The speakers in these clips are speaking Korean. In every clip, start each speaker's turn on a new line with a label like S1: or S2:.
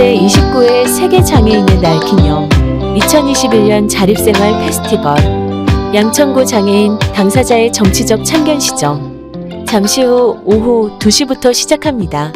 S1: 제29회 세계장애인의 날 기념 2021년 자립생활 페스티벌 양천구 장애인 당사자의 정치적 참견 시정 잠시 후 오후 2시부터 시작합니다.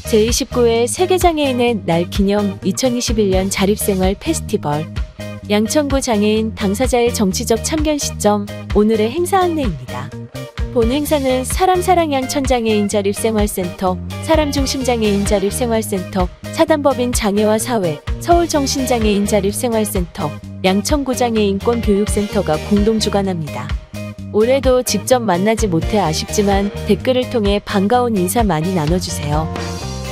S1: 제29회 세계장애인의 날 기념 2021년 자립생활 페스티벌 양천구 장애인 당사자의 정치적 참견 시점 오늘의 행사 안내입니다. 본 행사는 사람사랑 양천장애인 자립생활센터, 사람중심장애인 자립생활센터, 사단법인 장애와 사회, 서울정신장애인 자립생활센터, 양천구 장애인권 교육센터가 공동 주관합니다. 올해도 직접 만나지 못해 아쉽지만 댓글을 통해 반가운 인사 많이 나눠주세요.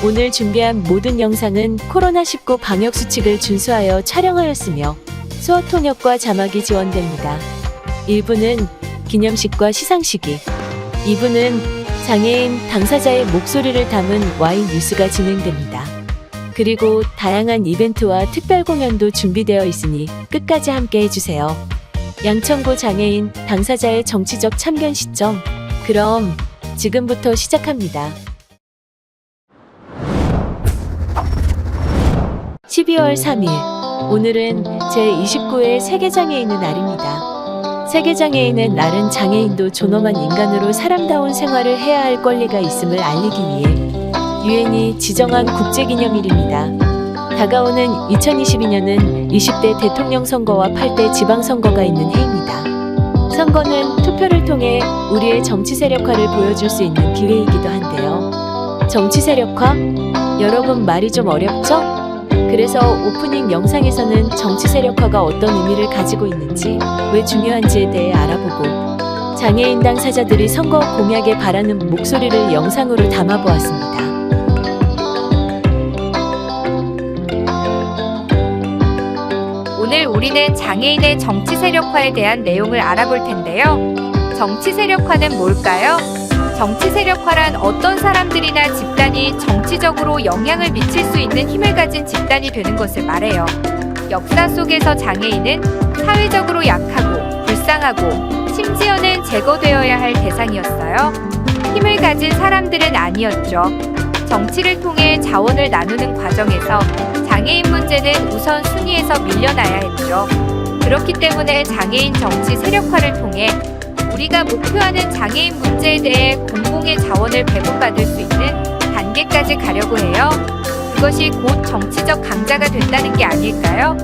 S1: 오늘 준비한 모든 영상은 코로나19 방역 수칙을 준수하여 촬영하였으며 수어 통역과 자막이 지원됩니다. 1부는 기념식과 시상식이, 2부는 장애인 당사자의 목소리를 담은 와인 뉴스가 진행됩니다. 그리고 다양한 이벤트와 특별 공연도 준비되어 있으니 끝까지 함께 해주세요. 양천구 장애인 당사자의 정치적 참견 시점. 그럼 지금부터 시작합니다. 12월 3일. 오늘은 제29회 세계장애인의 날입니다. 세계장애인의 날은 장애인도 존엄한 인간으로 사람다운 생활을 해야 할 권리가 있음을 알리기 위해 유엔이 지정한 국제기념일입니다. 다가오는 2022년은 20대 대통령 선거와 8대 지방선거가 있는 해입니다. 선거는 투표를 통해 우리의 정치 세력화를 보여줄 수 있는 기회이기도 한데요. 정치 세력화? 여러분 말이 좀 어렵죠? 그래서 오프닝 영상에서는 정치 세력화가 어떤 의미를 가지고 있는지, 왜 중요한지에 대해 알아보고 장애인 당사자들이 선거 공약에 바라는 목소리를 영상으로 담아보았습니다.
S2: 오늘 우리는 장애인의 정치 세력화에 대한 내용을 알아볼 텐데요. 정치 세력화는 뭘까요? 정치 세력화란 어떤 사람들이나 집단이 정치적으로 영향을 미칠 수 있는 힘을 가진 집단이 되는 것을 말해요. 역사 속에서 장애인은 사회적으로 약하고 불쌍하고 심지어는 제거되어야 할 대상이었어요. 힘을 가진 사람들은 아니었죠. 정치를 통해 자원을 나누는 과정에서 장애인 문제는 우선 순위에서 밀려나야 했죠. 그렇기 때문에 장애인 정치 세력화를 통해 우리가 목표하는 장애인 문제에 대해 공공의 자원을 배분받을 수 있는 단계까지 가려고 해요. 그것이 곧 정치적 강자가 된다는 게 아닐까요?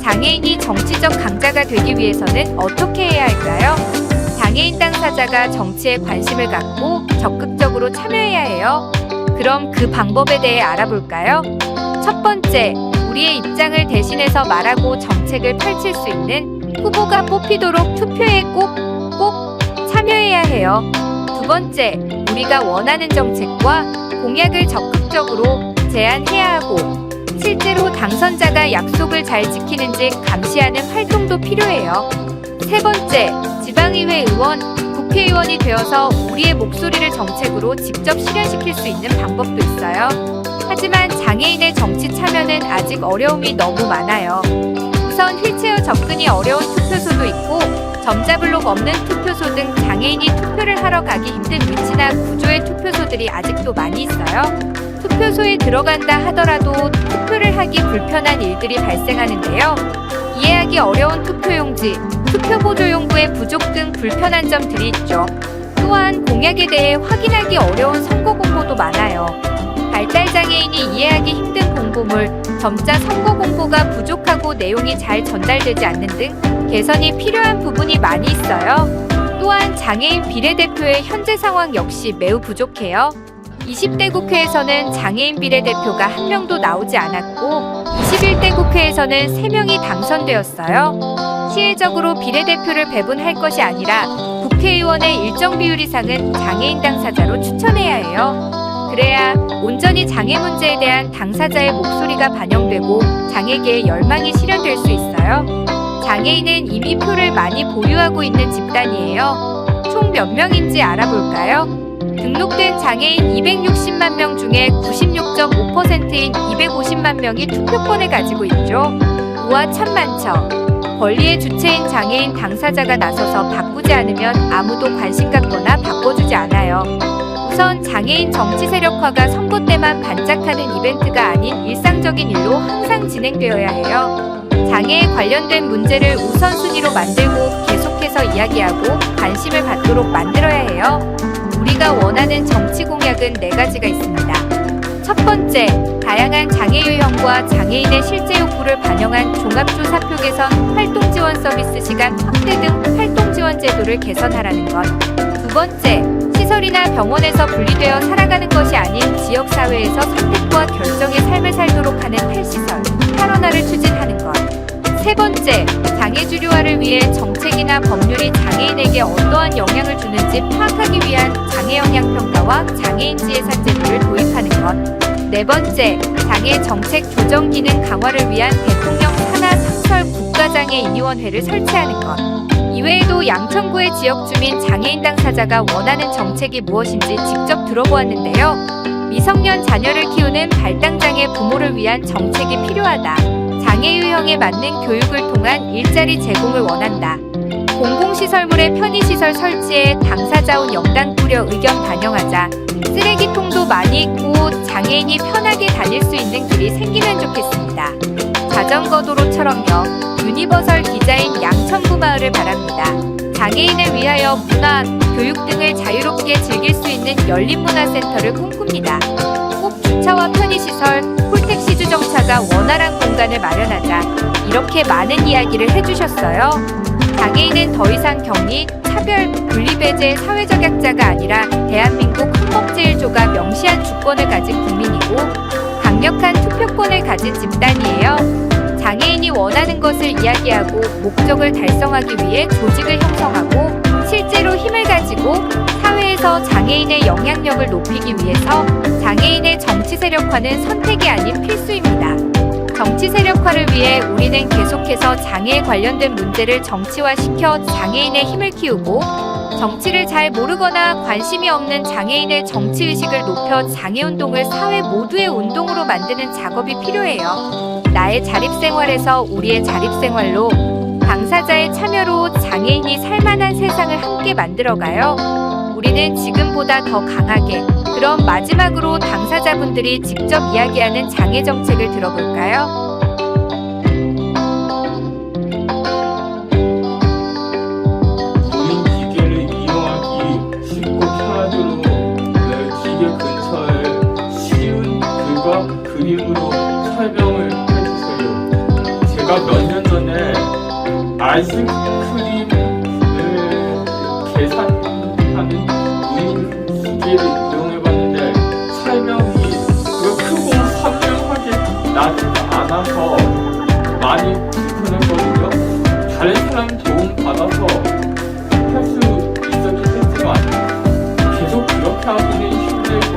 S2: 장애인이 정치적 강자가 되기 위해서는 어떻게 해야 할까요? 장애인 당사자가 정치에 관심을 갖고 적극적으로 참여해야 해요. 그럼 그 방법에 대해 알아볼까요? 첫 번째, 우리의 입장을 대신해서 말하고 정책을 펼칠 수 있는 후보가 뽑히도록 투표에 꼭 참여해야 해요. 두 번째, 우리가 원하는 정책과 공약을 적극적으로 제안해야 하고 실제로 당선자가 약속을 잘 지키는지 감시하는 활동도 필요해요. 세 번째, 지방의회 의원, 국회의원이 되어서 우리의 목소리를 정책으로 직접 실현시킬 수 있는 방법도 있어요. 하지만 장애인의 정치 참여는 아직 어려움이 너무 많아요. 우선 휠체어 접근이 어려운 투표소도 있고 점자블록 없는 투표소 등 장애인이 투표를 하러 가기 힘든 위치나 구조의 투표소들이 아직도 많이 있어요. 투표소에 들어간다 하더라도 투표를 하기 불편한 일들이 발생하는데요. 이해하기 어려운 투표용지, 투표보조용구의 부족 등 불편한 점들이 있죠. 또한 공약에 대해 확인하기 어려운 선거 공보도 많아요. 발달장애인이 이해하기 힘든 공보물, 점자 선거 공보가 부족하고 내용이 잘 전달되지 않는 등 개선이 필요한 부분이 많이 있어요. 또한 장애인 비례대표의 현재 상황 역시 매우 부족해요. 20대 국회에서는 장애인 비례대표가 한 명도 나오지 않았고 21대 국회에서는 3명이 당선되었어요. 시혜적으로 비례대표를 배분할 것이 아니라 국회의원의 일정 비율 이상은 장애인 당사자로 추천해야 해요. 그래야 온전히 장애 문제에 대한 당사자의 목소리가 반영되고 장애계의 열망이 실현될 수 있어요. 장애인은 이미 표를 많이 보유하고 있는 집단이에요. 총 몇 명인지 알아볼까요? 등록된 장애인 260만 명 중에 96.5%인 250만 명이 투표권을 가지고 있죠. 우와 참 많죠. 권리의 주체인 장애인 당사자가 나서서 바꾸지 않으면 아무도 관심 갖거나 바꿔주지 않아요. 우선 장애인 정치 세력화가 선거 때만 반짝하는 이벤트가 아닌 일상적인 일로 항상 진행되어야 해요. 장애에 관련된 문제를 우선순위로 만들고 계속해서 이야기하고 관심을 받도록 만들어야 해요. 우리가 원하는 정치 공약은 4가지가 있습니다. 첫 번째, 다양한 장애 유형과 장애인의 실제 욕구를 반영한 종합조사표 개선, 활동 지원 서비스 시간 확대 등 활동 지원 제도를 개선하라는 것. 두 번째, 시설이나 병원에서 분리되어 살아가는 것이 아닌 지역사회에서 선택과 결정의 삶을 살도록 하는 탈시설, 탈원화를 추진하는 것. 세 번째, 장애주류화를 위해 정책이나 법률이 장애인에게 어떠한 영향을 주는지 파악하기 위한 장애 영향 평가와 장애인 지혜산 제도를 도입하는 것. 네 번째, 장애 정책 조정 기능 강화를 위한 대통령 산하 상설 국가장애인위원회를 설치하는 것. 이외에도 양천구의 지역 주민 장애인 당사자가 원하는 정책이 무엇인지 직접 들어보았는데요. 미성년 자녀를 키우는 발당장애 부모를 위한 정책이 필요하다. 장애 유형에 맞는 교육을 통한 일자리 제공을 원한다. 공공시설물의 편의시설 설치에 당사자원 영당 꾸려 의견 반영하자. 쓰레기통도 많이 있고 장애인이 편하게 다닐 수 있는 길이 생기면 좋겠습니다. 자전거 도로처럼요. 유니버설 디자인 양천구 마을을 바랍니다. 장애인을 위하여 문화, 교육 등을 자유롭게 즐길 수 있는 열린문화센터를 꿈꿉니다. 꼭 주차와 편의시설, 콜택시 주정차가 원활한 공간을 마련하자. 이렇게 많은 이야기를 해주셨어요. 장애인은 더 이상 격리, 차별, 분리배제, 사회적 약자가 아니라 대한민국 헌법제1조가 명시한 주권을 가진 국민이고 강력한 투표권을 가진 집단이에요. 장애인이 원하는 것을 이야기하고 목적을 달성하기 위해 조직을 형성하고 실제로 힘을 가지고 사회에서 장애인의 영향력을 높이기 위해서 장애인의 정치 세력화는 선택이 아닌 필수입니다. 정치 세력화를 위해 우리는 계속해서 장애에 관련된 문제를 정치화시켜 장애인의 힘을 키우고 정치를 잘 모르거나 관심이 없는 장애인의 정치의식을 높여 장애운동을 사회 모두의 운동으로 만드는 작업이 필요해요. 나의 자립생활에서 우리의 자립생활로 당사자의 참여로 장애인이 살만한 세상을 함께 만들어가요. 우리는 지금보다 더 강하게. 그럼 마지막으로 당사자분들이 직접 이야기하는 장애 정책을 들어볼까요?
S3: 기계를 이용하기 쉽고 편하도록 기계 근처에 쉬운 글과 그림으로 설명을 해주세요. 제가 몇 년 전에 아이스크림을 계산하는 무인 기계를 이용해봤는데 설명이 크고 선명하게 나지가 않아서 많이 불편했거든요. 다른 사람 도움 받아서 할 수 있었긴 했지만 계속 그렇게 하기는 힘들고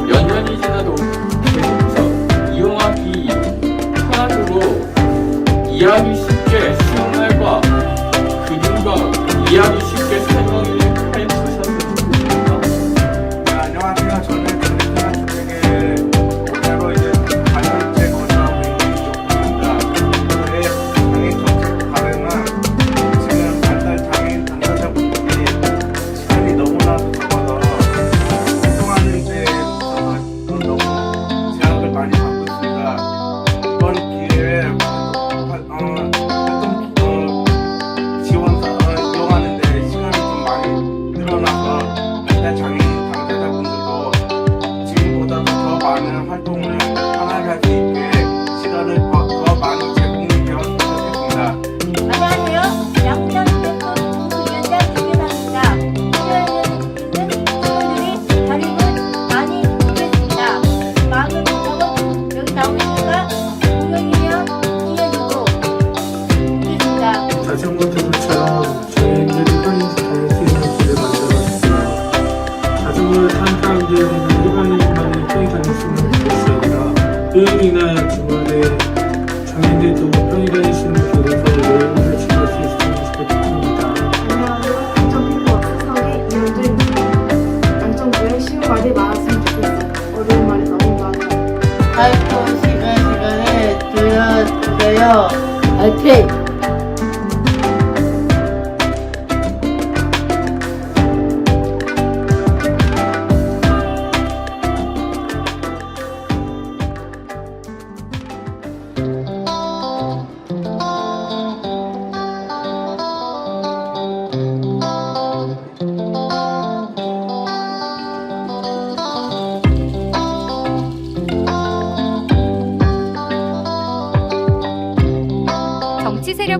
S3: 몇 년이 지나도 계속해서 이용하기 편하도록 이해하기 쉽게 쉬운 말과 그림과 이해하기 쉽게 설명을 해주셨으면 좋겠습니다.
S4: 네, 안녕하세요. 저는 전해편한 주택에 올해로 이제 4년째 거주하고 있는 이종구입니다. 저의 장애 정책 발행은 지금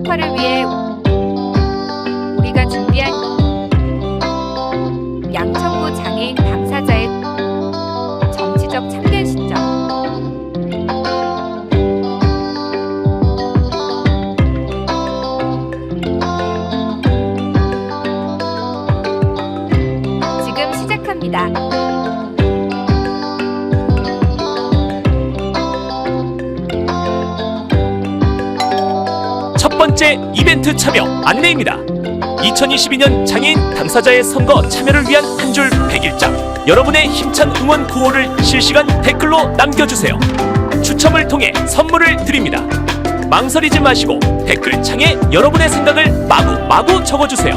S2: 세력화를 위해 우리가 준비한 양천구 장애인 당사자의 정치적 참견 시점. 지금 시작합니다.
S5: 첫 번째 이벤트 참여 안내입니다. 2022년 장애인 당사자의 선거 참여를 위한 한 줄 100일장 여러분의 힘찬 응원 구호를 실시간 댓글로 남겨주세요. 추첨을 통해 선물을 드립니다. 망설이지 마시고 댓글창에 여러분의 생각을 마구 적어주세요.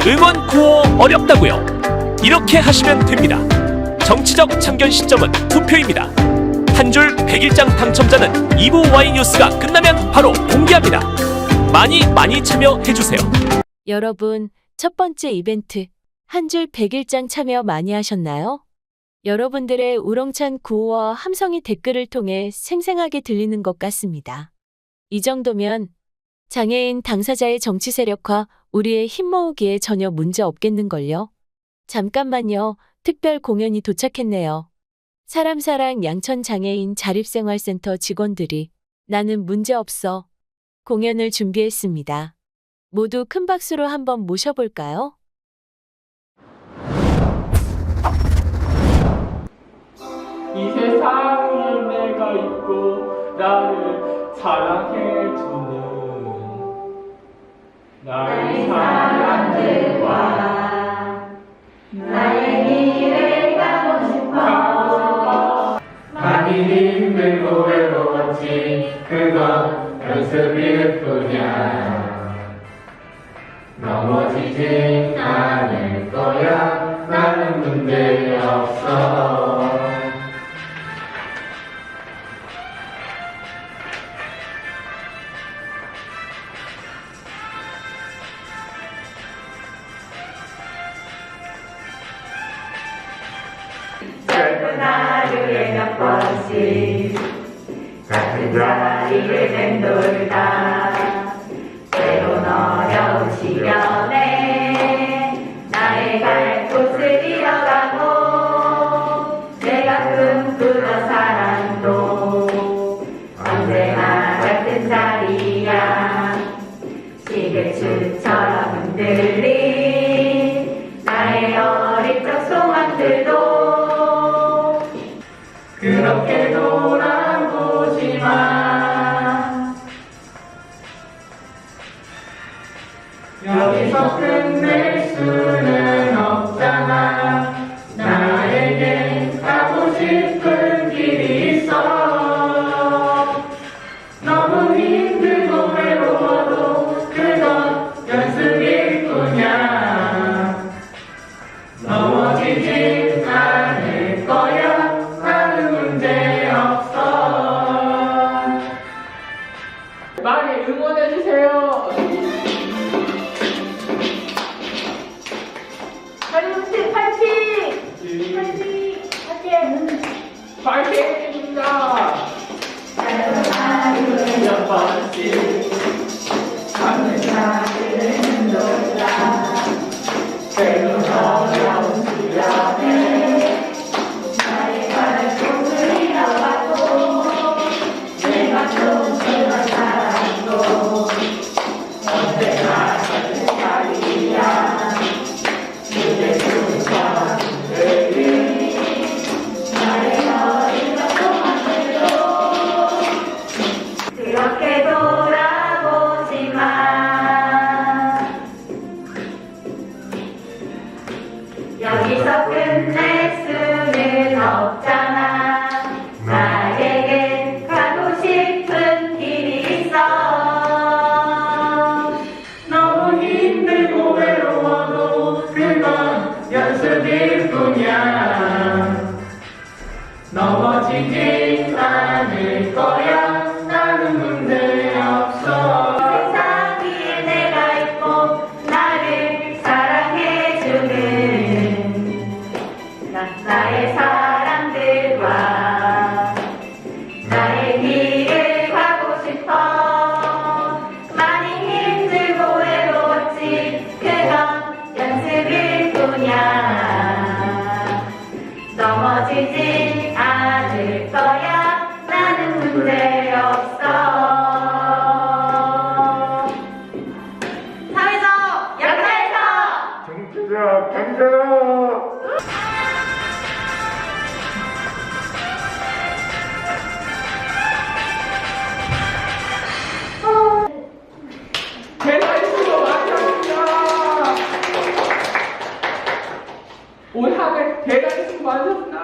S5: 응원 구호 어렵다고요? 이렇게 하시면 됩니다. 정치적 참견 시점은 투표입니다. 한 줄 100일장 당첨자는 2부 Y뉴스가 끝나면 바로 공개합니다. 많이 참여해주세요.
S1: 여러분, 첫 번째 이벤트 한 줄 100일장 참여 많이 하셨나요? 여러분들의 우렁찬 구호와 함성이 댓글을 통해 생생하게 들리는 것 같습니다. 이 정도면 장애인 당사자의 정치 세력화, 우리의 힘 모으기에 전혀 문제 없겠는걸요? 잠깐만요. 특별 공연이 도착했네요. 사람사랑 양천장애인 자립생활센터 직원들이 나는 문제없어 공연을 준비했습니다. 모두 큰 박수로 한번 모셔볼까요?
S3: 이 세상에 내가 있고 나를 사랑해주는 나의 사랑들과 나의 길을 가고 싶어. 많이 힘들고 외로웠지 그건 연습일 뿐이야. 넘어지지 않을 거야. 나는 문제 없어.
S6: 짧은 하루에 몇 번씩 같은 자리를 맴돌다 때론 어려운 시련에 나의 갈 곳을 잃어가고 내가 꿈꾸던 사랑도 언제나 같은 자리야. 시계추처럼 흔들린 나의 어릴 적 소망들도 그렇게 돌아보지 마. 여기서 끝낼 수는 없잖아. 나에게 가고 싶은 길이 있어. 너무 힘들고 외로워도 그건 연습일 뿐이야. 넘어지지 않을 거야. 문제 없어.
S3: 많이 응원해주세요.
S6: 파이팅! 파이팅! 파이팅!
S3: 파이팅입니다. 몇 번씩 하는 자리를 흔들다 때론 어려운 시련에 나의 갈 곳을 잃어가고 내가 꿈꾸던 사랑도 언제나 같은 자리야. 시계추처럼 흔들린 나의 어린 적 소망들도
S6: 그렇게 돌아보지 마. 여기서 끝낼 수는 없잖아. 나에게 가고 싶은 길이 있어.
S3: 너무 힘들고 외로워도 그건 연습일 뿐이야. 넘어지지 않을 거야. 나는 문제 없어.
S6: 세상 위에 내가 있고 나를 사랑해주는 나의 사람들과 나의 길을 가고 싶어. 많이
S3: 야, 경찰아!
S7: 배달 수고 많으셨습니다. 올 한해 배달 수고 많으셨습니다.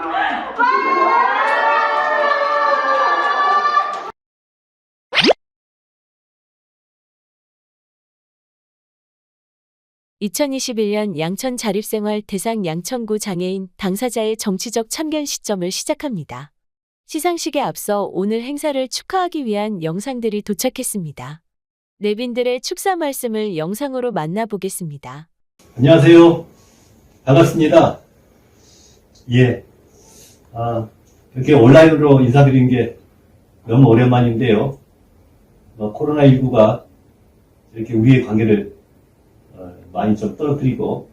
S1: 2021년 양천 자립생활 대상 양천구 장애인 당사자의 정치적 참견 시점을 시작합니다. 시상식에 앞서 오늘 행사를 축하하기 위한 영상들이 도착했습니다. 내빈들의 축사 말씀을 영상으로 만나보겠습니다.
S8: 안녕하세요. 반갑습니다. 예. 이렇게 온라인으로 인사드리는 게 너무 오랜만인데요. 코로나19가 이렇게 우리의 관계를 많이 좀 떨어뜨리고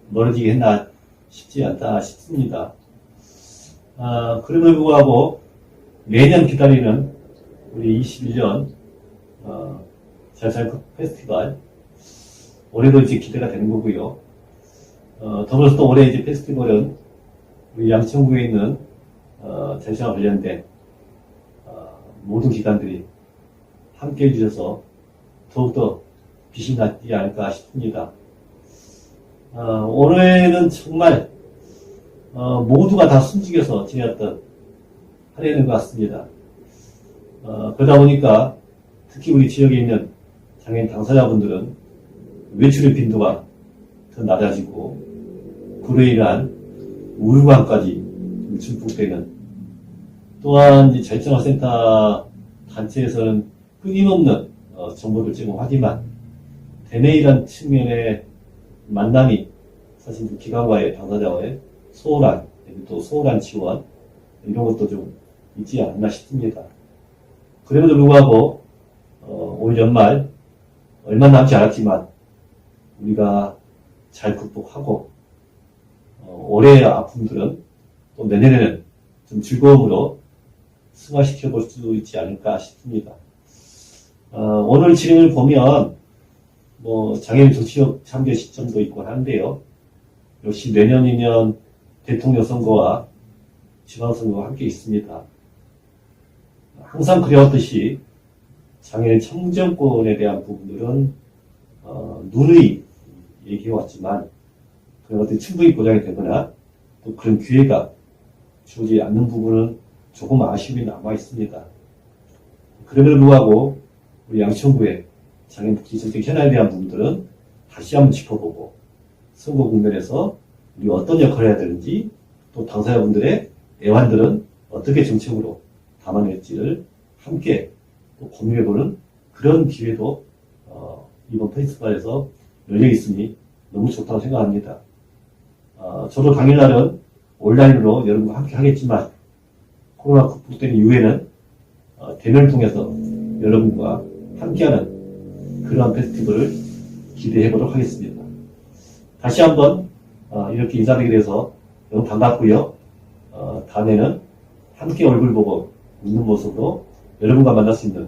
S8: 멀어지게 했나 싶지 않다 싶습니다. 그럼에도 불구하고 매년 기다리는 우리 21년 자살극 페스티벌, 올해도 이제 기대가 되는 거고요. 더불어서 또 올해 이제 페스티벌은 우리 양천구에 있는 자살과 관련된 모든 기관들이 함께 해주셔서 더욱더 빛이 나지 않을까 싶습니다. 올해는 정말 모두가 다 숨죽여서 지냈던 한 해인 것 같습니다. 그러다 보니까 특히 우리 지역에 있는 장애인 당사자분들은 외출의 빈도가 더 낮아지고 그로 인한 우울감까지 증폭되는, 또한 자립생활센터 단체에서는 끊임없는 정보를 제공하지만 대내이란 측면의 만남이 사실 기관과의 당사자와의 소홀한, 또 소홀한 지원 이런 것도 좀 있지 않나 싶습니다. 그럼에도 불구하고 올 연말 얼마 남지 않았지만 우리가 잘 극복하고 올해의 아픔들은 또 내년에는 좀 즐거움으로 승화시켜 볼 수 있지 않을까 싶습니다. 오늘 진행을 보면 장애인 정치적 참여 시점도 있고 한데요. 역시 내년이면 대통령 선거와 지방선거가 함께 있습니다. 항상 그래왔듯이 장애인 청정권에 대한 부분들은 누누이 얘기해왔지만 그런 것들이 충분히 보장이 되거나 또 그런 기회가 주어지지 않는 부분은 조금 아쉬움이 남아 있습니다. 그럼에도 불구하고 우리 양천구의 장애인 복지 정책 현안에 대한 부분들은 다시 한번 짚어보고 선거 국면에서 우리 어떤 역할을 해야 되는지, 또 당사자분들의 애환들은 어떻게 정책으로 담아낼지를 함께 또 고민해보는 그런 기회도 이번 페스티벌에서 열려 있으니 너무 좋다고 생각합니다. 저도 당일날은 온라인으로 여러분과 함께 하겠지만 코로나 극복된 이후에는 대면을 통해서 여러분과 함께하는 그러한 페스티벌을 기대해보도록 하겠습니다. 다시 한번 이렇게 인사드리게 돼서 너무 반갑고요. 다음에는 함께 얼굴 보고 웃는 모습으로 여러분과 만날 수 있는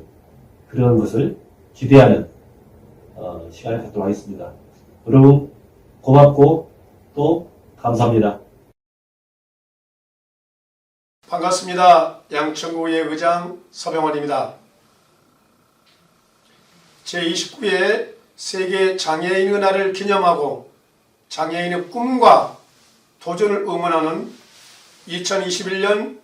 S8: 그런 것을 기대하는 시간을 갖도록 하겠습니다. 여러분 고맙고 또 감사합니다.
S9: 반갑습니다. 양천구의 의장 서병원입니다. 제29회 세계 장애인 은하를 기념하고 장애인의 꿈과 도전을 응원하는 2021년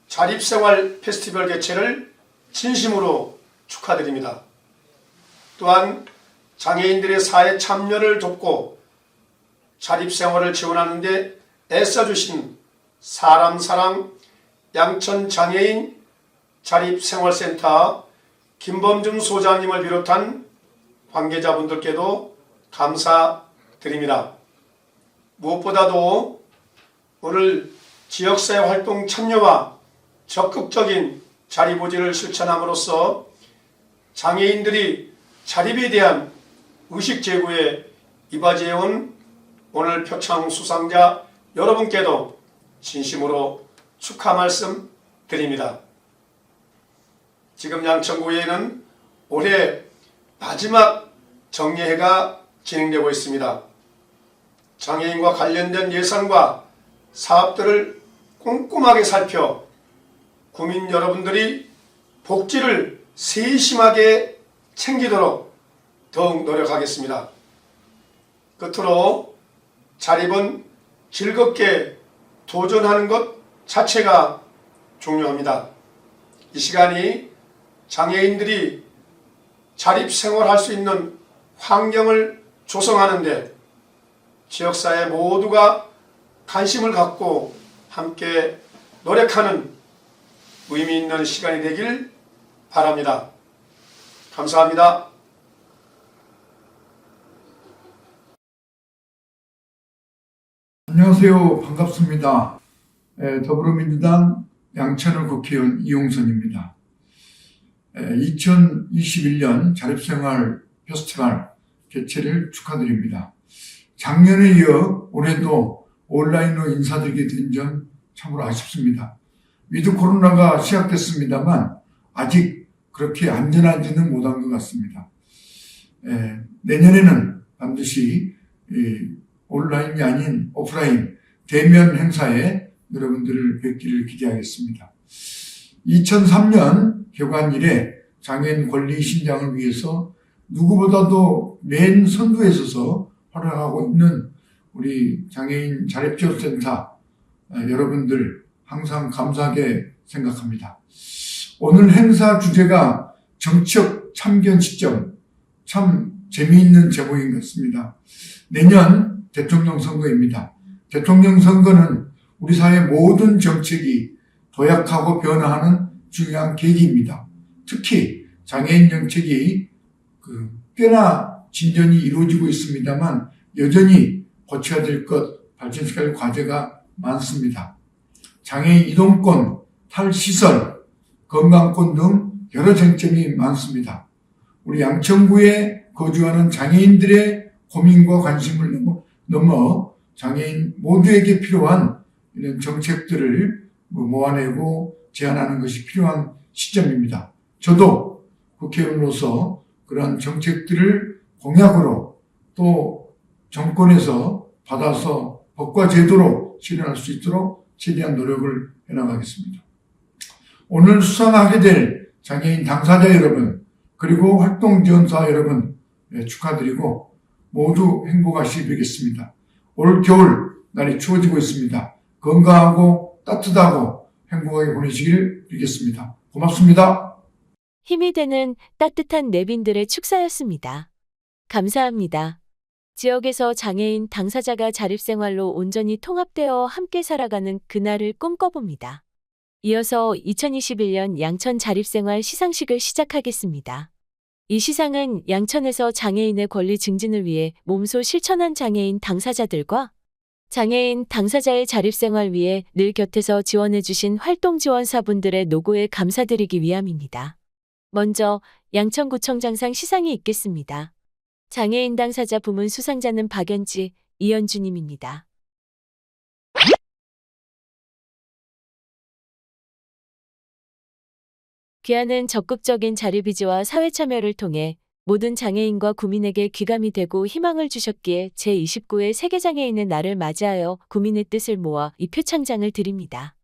S9: 자립생활 페스티벌 개최를 진심으로 축하드립니다. 또한 장애인들의 사회 참여를 돕고 자립생활을 지원하는 데 애써주신 사람사랑 양천장애인 자립생활센터 김범준 소장님을 비롯한 관계자분들께도 감사드립니다. 무엇보다도 오늘 지역사회 활동 참여와 적극적인 자립보지를 실천함으로써 장애인들이 자립에 대한 의식 제고에 이바지해온 오늘 표창 수상자 여러분께도 진심으로 축하 말씀 드립니다. 지금 양천구에는 올해 마지막 정례회가 진행되고 있습니다. 장애인과 관련된 예산과 사업들을 꼼꼼하게 살펴 국민 여러분들이 복지를 세심하게 챙기도록 더욱 노력하겠습니다. 끝으로 자립은 즐겁게 도전하는 것 자체가 중요합니다. 이 시간이 장애인들이 자립생활할 수 있는 환경을 조성하는 데 지역사회 모두가 관심을 갖고 함께 노력하는 의미 있는 시간이 되길 바랍니다. 감사합니다.
S10: 안녕하세요. 반갑습니다. 더불어민주당 양천을 국회의원 이용선입니다. 2021년 자립생활 페스티벌 개최를 축하드립니다. 작년에 이어 올해도 온라인으로 인사드리게 된 점 참으로 아쉽습니다. 위드 코로나가 시작됐습니다만 아직 그렇게 안전하지는 못한 것 같습니다. 내년에는 반드시 온라인이 아닌 오프라인 대면 행사에 여러분들을 뵙기를 기대하겠습니다. 2003년 개관 이래 장애인 권리 신장을 위해서 누구보다도 맨 선두에 서서 활약하고 있는 우리 장애인 자립지원센터 여러분들 항상 감사하게 생각합니다. 오늘 행사 주제가 정치적 참견 시점, 참 재미있는 제목인 것 같습니다. 내년 대통령 선거입니다. 대통령 선거는 우리 사회 모든 정책이 도약하고 변화하는 중요한 계기입니다. 특히 장애인 정책이 꽤나 진전이 이루어지고 있습니다만 여전히 고쳐야 될 것, 발전시켜야 할 과제가 많습니다. 장애인 이동권, 탈시설, 건강권 등 여러 쟁점이 많습니다. 우리 양천구에 거주하는 장애인들의 고민과 관심을 넘어 장애인 모두에게 필요한 이런 정책들을 모아내고 제안하는 것이 필요한 시점입니다. 저도 국회의원으로서 그러한 정책들을 공약으로 또 정권에서 받아서 법과 제도로 실현할 수 있도록 최대한 노력을 해나가겠습니다. 오늘 수상하게 될 장애인 당사자 여러분 그리고 활동지원사 여러분 축하드리고 모두 행복하시기 바라겠습니다. 올 겨울 날이 추워지고 있습니다. 건강하고 따뜻하고 행복하게 보내시길 빌겠습니다. 고맙습니다.
S1: 힘이 되는 따뜻한 내빈들의 축사였습니다. 감사합니다. 지역에서 장애인 당사자가 자립생활로 온전히 통합되어 함께 살아가는 그날을 꿈꿔봅니다. 이어서 2021년 양천 자립생활 시상식을 시작하겠습니다. 이 시상은 양천에서 장애인의 권리 증진을 위해 몸소 실천한 장애인 당사자들과 장애인 당사자의 자립생활 위해 늘 곁에서 지원해주신 활동지원사분들의 노고에 감사드리기 위함입니다. 먼저 양천구청장상 시상이 있겠습니다. 장애인 당사자 부문 수상자는 박연지, 이현주님입니다. 귀하는 적극적인 자립의지와 사회참여를 통해 모든 장애인과 구민에게 귀감이 되고 희망을 주셨기에 제29회 세계장애인의 날을 맞이하여 구민의 뜻을 모아 이 표창장을 드립니다.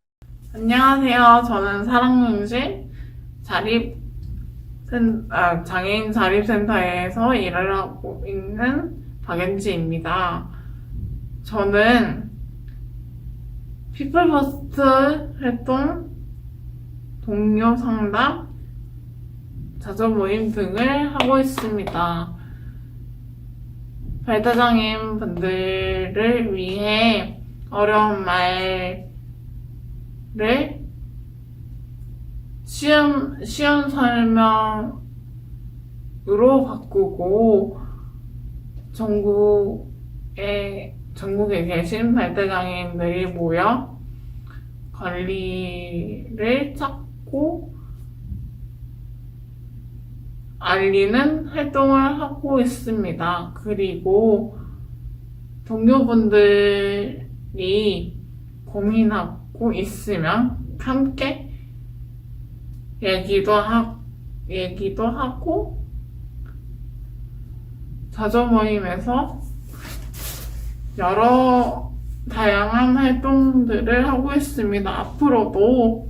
S7: 안녕하세요. 저는 사랑용실 장애인 자립센터에서 일을 하고 있는 박연지입니다. 저는 피플퍼스트 활동, 동료 상담, 자조 모임 등을 하고 있습니다. 발달장애인 분들을 위해 어려운 말을 쉬운 설명으로 바꾸고 전국에 계신 발달장애인들이 모여 권리를 찾고 알리는 활동을 하고 있습니다. 그리고 동료분들이 고민하고 있으면 함께 얘기도 하고 자조 모임에서 여러 다양한 활동들을 하고 있습니다. 앞으로도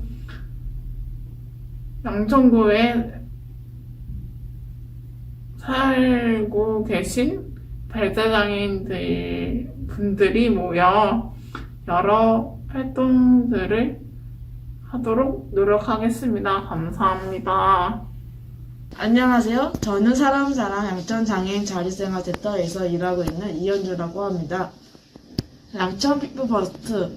S7: 양천구에 살고 계신 발달장애인들 분들이 모여 여러 활동들을 하도록 노력하겠습니다. 감사합니다.
S11: 안녕하세요. 저는 사람사랑 양천장애인 자립생활센터에서 일하고 있는 이현주라고 합니다. 양천 피플퍼스트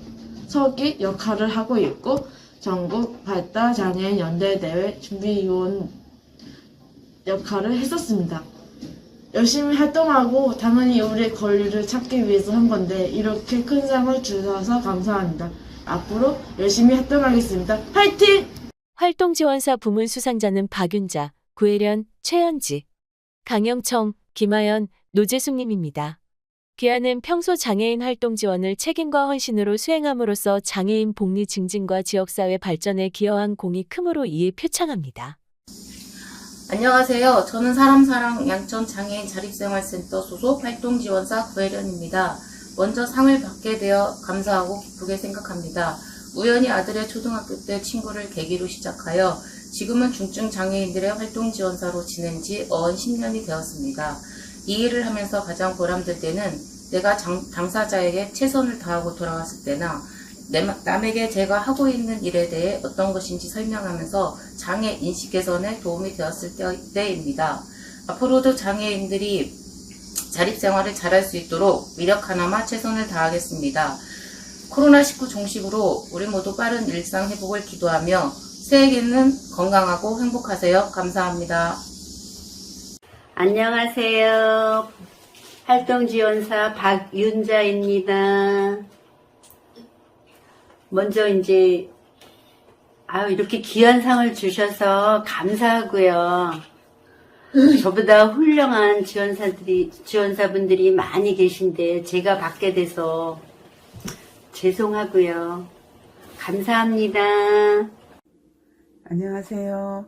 S11: 서기 역할을 하고 있고 전국 발달장애인 연대대회 준비위원 역할을 했었습니다. 열심히 활동하고 당연히 우리의 권리를 찾기 위해서 한 건데 이렇게 큰 상을 주셔서 감사합니다. 앞으로 열심히 활동하겠습니다. 화이팅!
S1: 활동지원사 부문 수상자는 박윤자, 구혜련, 최현지, 강영청, 김하연, 노재숙님입니다. 기아는 평소 장애인 활동 지원을 책임과 헌신으로 수행함으로써 장애인 복리 증진과 지역사회 발전에 기여한 공이 크므로 이에 표창합니다.
S12: 안녕하세요. 저는 사람사랑 양천장애인 자립생활센터 소속 활동지원사 구혜련입니다. 먼저 상을 받게 되어 감사하고 기쁘게 생각합니다. 우연히 아들의 초등학교 때 친구를 계기로 시작하여 지금은 중증 장애인들의 활동지원사로 지낸 지 어언 10년이 되었습니다. 이 일을 하면서 가장 보람될 때는 내가 당사자에게 최선을 다하고 돌아왔을 때나 남에게 제가 하고 있는 일에 대해 어떤 것인지 설명하면서 장애 인식 개선에 도움이 되었을 때입니다. 앞으로도 장애인들이 자립생활을 잘할 수 있도록 미력 하나마 최선을 다하겠습니다. 코로나19 종식으로 우리 모두 빠른 일상 회복을 기도하며 새해에는 건강하고 행복하세요. 감사합니다.
S6: 안녕하세요. 활동지원사 박윤자입니다. 먼저 이렇게 귀한 상을 주셔서 감사하고요. 저보다 훌륭한 지원사분들이 많이 계신데 제가 받게 돼서 죄송하고요. 감사합니다.
S13: 안녕하세요.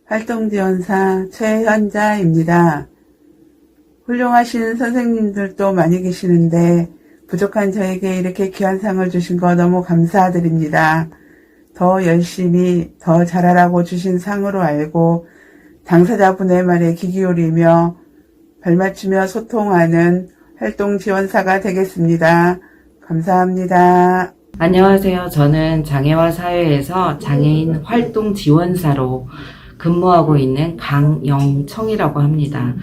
S13: 활동지원사 최현자입니다. 훌륭하신 선생님들도 많이 계시는데 부족한 저에게 이렇게 귀한 상을 주신 거 너무 감사드립니다. 더 열심히 더 잘하라고 주신 상으로 알고 당사자분의 말에 귀 기울이며 발맞추며 소통하는 활동지원사가 되겠습니다. 감사합니다.
S14: 안녕하세요. 저는 장애와 사회에서 장애인 활동지원사로 근무하고 있는 강영청이라고 합니다.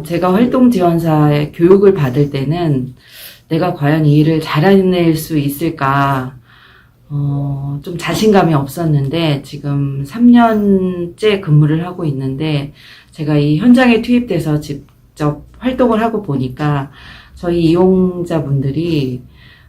S14: 제가 활동지원사의 교육을 받을 때는 내가 과연 이 일을 잘 해낼 수 있을까 좀 자신감이 없었는데 지금 3년째 근무를 하고 있는데 제가 이 현장에 투입돼서 직접 활동을 하고 보니까 저희 이용자분들이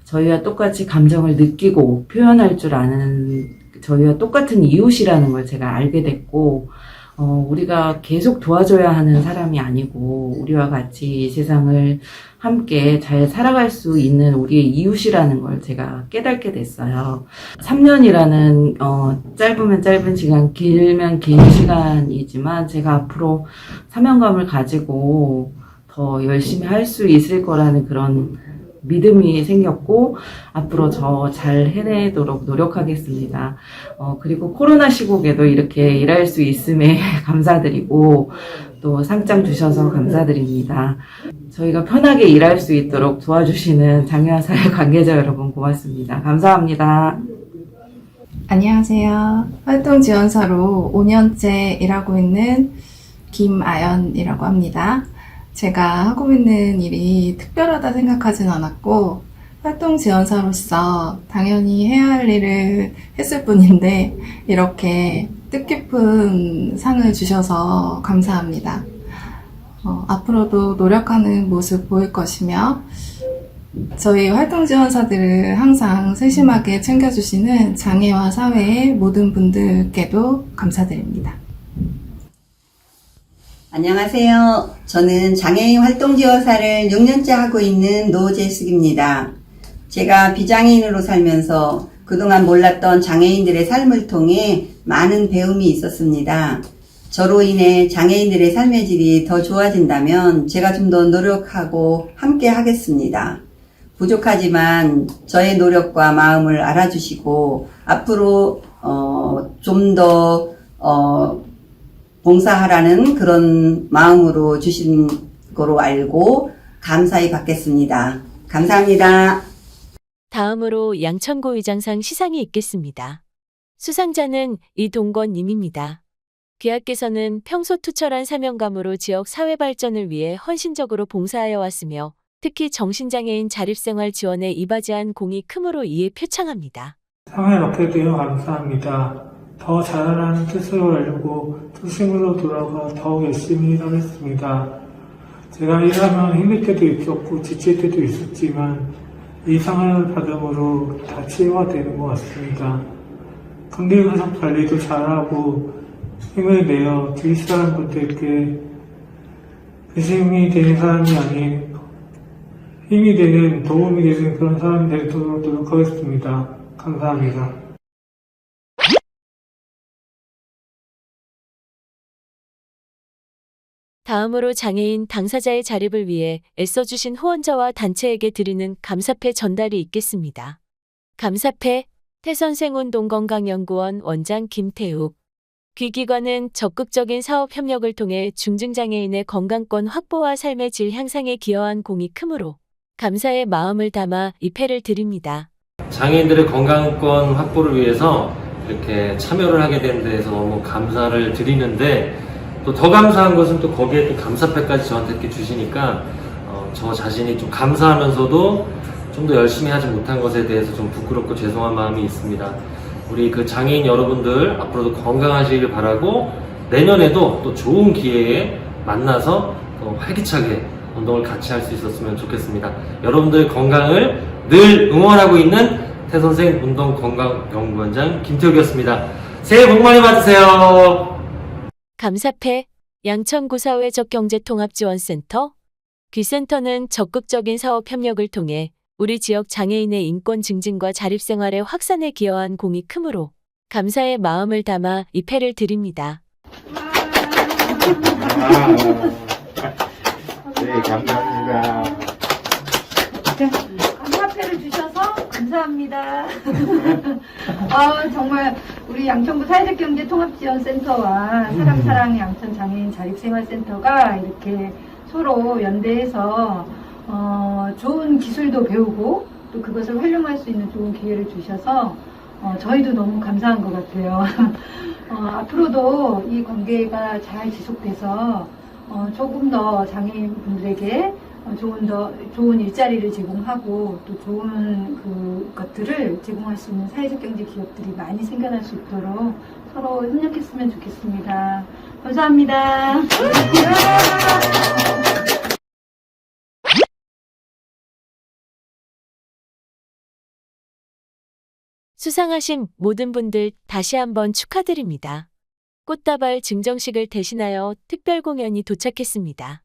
S14: 저희와 똑같이 감정을 느끼고 표현할 줄 아는 저희와 똑같은 이웃이라는 걸 제가 알게 됐고 우리가 계속 도와줘야 하는 사람이 아니고 우리와 같이 이 세상을 함께 잘 살아갈 수 있는 우리의 이웃이라는 걸 제가 깨닫게 됐어요. 3년이라는 짧으면 짧은 시간, 길면 긴 시간이지만 제가 앞으로 사명감을 가지고 더 열심히 할 수 있을 거라는 그런 믿음이 생겼고 앞으로 저 잘 해내도록 노력하겠습니다. 그리고 코로나 시국에도 이렇게 일할 수 있음에 감사드리고 또 상장 주셔서 감사드립니다. 저희가 편하게 일할 수 있도록 도와주시는 장애와 사회 관계자 여러분 고맙습니다. 감사합니다.
S15: 안녕하세요. 활동지원사로 5년째 일하고 있는 김아연이라고 합니다. 제가 하고 있는 일이 특별하다 생각하진 않았고 활동지원사로서 당연히 해야 할 일을 했을 뿐인데 이렇게 뜻깊은 상을 주셔서 감사합니다. 앞으로도 노력하는 모습 보일 것이며 저희 활동지원사들을 항상 세심하게 챙겨주시는 장애와 사회의 모든 분들께도 감사드립니다.
S16: 안녕하세요. 저는 장애인 활동지원사를 6년째 하고 있는 노재숙입니다. 제가 비장애인으로 살면서 그동안 몰랐던 장애인들의 삶을 통해 많은 배움이 있었습니다. 저로 인해 장애인들의 삶의 질이 더 좋아진다면 제가 좀 더 노력하고 함께 하겠습니다. 부족하지만 저의 노력과 마음을 알아주시고 앞으로 좀 더 봉사하라는 그런 마음으로 주신 거로 알고 감사히 받겠습니다. 감사합니다.
S1: 다음으로 양천구 의장상 시상이 있겠습니다. 수상자는 이동권님입니다. 귀하께서는 평소 투철한 사명감으로 지역 사회 발전을 위해 헌신적으로 봉사하여 왔으며 특히 정신장애인 자립생활 지원에 이바지한 공이 크므로 이에 표창합니다.
S7: 상을 얻게 되어 감사합니다. 더 잘하라는 뜻으로 알고 초심으로 돌아가 더욱 열심히 일하겠습니다. 제가 일하면 힘들 때도 있었고 지칠 때도 있었지만 이 상을 받음으로 다 치유가 되는 것 같습니다. 건강 관리도 잘하고 힘을 내어 주위 사람분들께 그 힘이 되는 사람이 아닌 힘이 되는 도움이 되는 그런 사람이 되도록 노력하겠습니다. 감사합니다.
S1: 다음으로 장애인 당사자의 자립을 위해 애써주신 후원자와 단체에게 드리는 감사패 전달이 있겠습니다. 감사패 태선생운동건강연구원 원장 김태욱. 귀기관은 적극적인 사업 협력을 통해 중증장애인의 건강권 확보와 삶의 질 향상에 기여한 공이 크므로 감사의 마음을 담아 이 패를 드립니다.
S17: 장애인들의 건강권 확보를 위해서 이렇게 참여를 하게 된 데에서 너무 감사를 드리는데 또 더 감사한 것은 또 거기에 또 감사패까지 저한테 이렇게 주시니까 저 자신이 좀 감사하면서도 좀 더 열심히 하지 못한 것에 대해서 좀 부끄럽고 죄송한 마음이 있습니다. 우리 그 장애인 여러분들 앞으로도 건강하시길 바라고 내년에도 또 좋은 기회에 만나서 더 활기차게 운동을 같이 할 수 있었으면 좋겠습니다. 여러분들의 건강을 늘 응원하고 있는 태선생 운동건강연구원장 김태욱이었습니다. 새해 복 많이 받으세요.
S1: 감사패 양천구사회적경제통합지원센터. 귀센터는 적극적인 사업 협력을 통해 우리 지역 장애인의 인권 증진과 자립생활의 확산에 기여한 공이 크므로 감사의 마음을 담아 이 패를 드립니다.
S4: 네, 감사합니다.
S18: 감사패를 주셔서 감사합니다. 정말 우리 양천구 사회적경제통합지원센터와 사람사랑 양천장애인 자립생활센터가 이렇게 서로 연대해서 좋은 기술도 배우고 또 그것을 활용할 수 있는 좋은 기회를 주셔서 저희도 너무 감사한 것 같아요. 앞으로도 이 관계가 잘 지속돼서 조금 더 장애인분들에게 좋은 일자리를 제공하고 또 좋은 것들을 제공할 수 있는 사회적 경제 기업들이 많이 생겨날 수 있도록 서로 협력했으면 좋겠습니다. 감사합니다.
S1: 수상하신 모든 분들 다시 한번 축하드립니다. 꽃다발 증정식을 대신하여 특별 공연이 도착했습니다.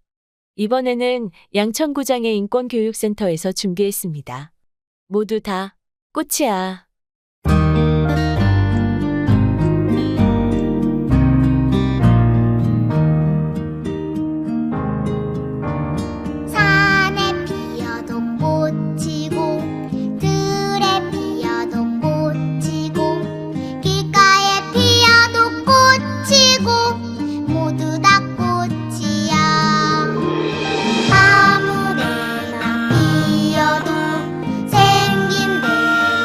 S1: 이번에는 양천구장애 인권교육센터에서 준비했습니다. 모두 다 꽃이야.
S19: 산에 피어도 꽃이고 들에 피어도 꽃이고 길가에 피어도 꽃이고 모두 다 꽃이야. 아무데나 피어도 생긴 대로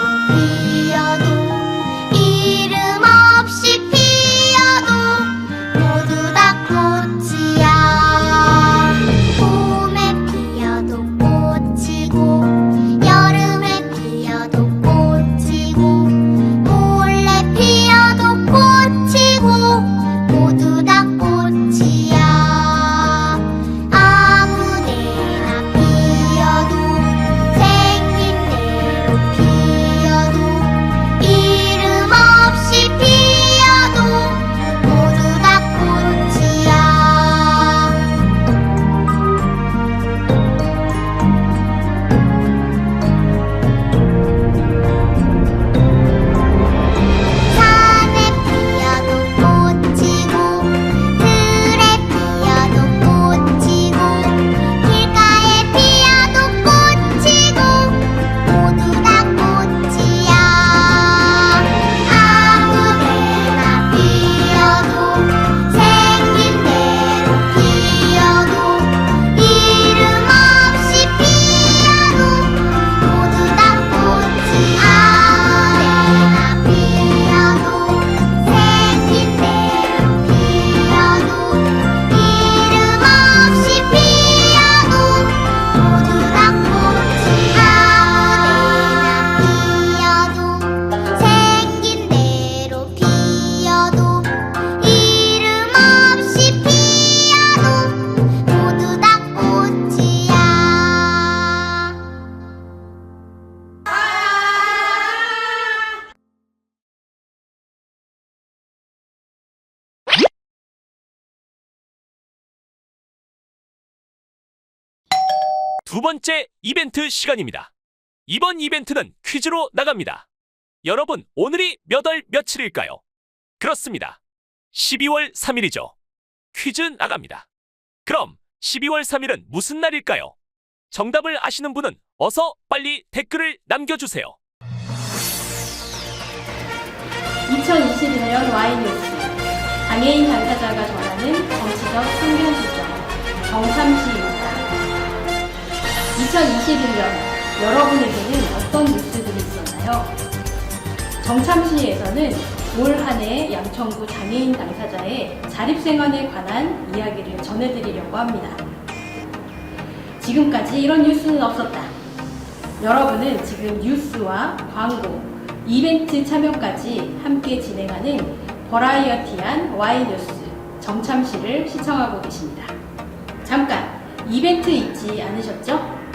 S5: 두 번째 이벤트 시간입니다. 이번 이벤트는 퀴즈로 나갑니다. 여러분, 오늘이 몇 월 며칠일까요? 그렇습니다. 12월 3일이죠. 퀴즈 나갑니다. 그럼 12월 3일은 무슨 날일까요? 정답을 아시는 분은 어서 빨리 댓글을 남겨주세요.
S20: 2021년 Y뉴스 장애인 당사자가 전하는 정치적 상견 시점 정참시입니다. 2021년 여러분에게는 어떤 뉴스들이 있었나요? 정참시에서는 올 한 해 양천구 장애인 당사자의 자립생활에 관한 이야기를 전해드리려고 합니다. 지금까지 이런 뉴스는 없었다. 여러분은 지금 뉴스와 광고, 이벤트 참여까지 함께 진행하는 버라이어티한 Y뉴스 정참시를 시청하고 계십니다. 잠깐, 이벤트 잊지 않으셨죠?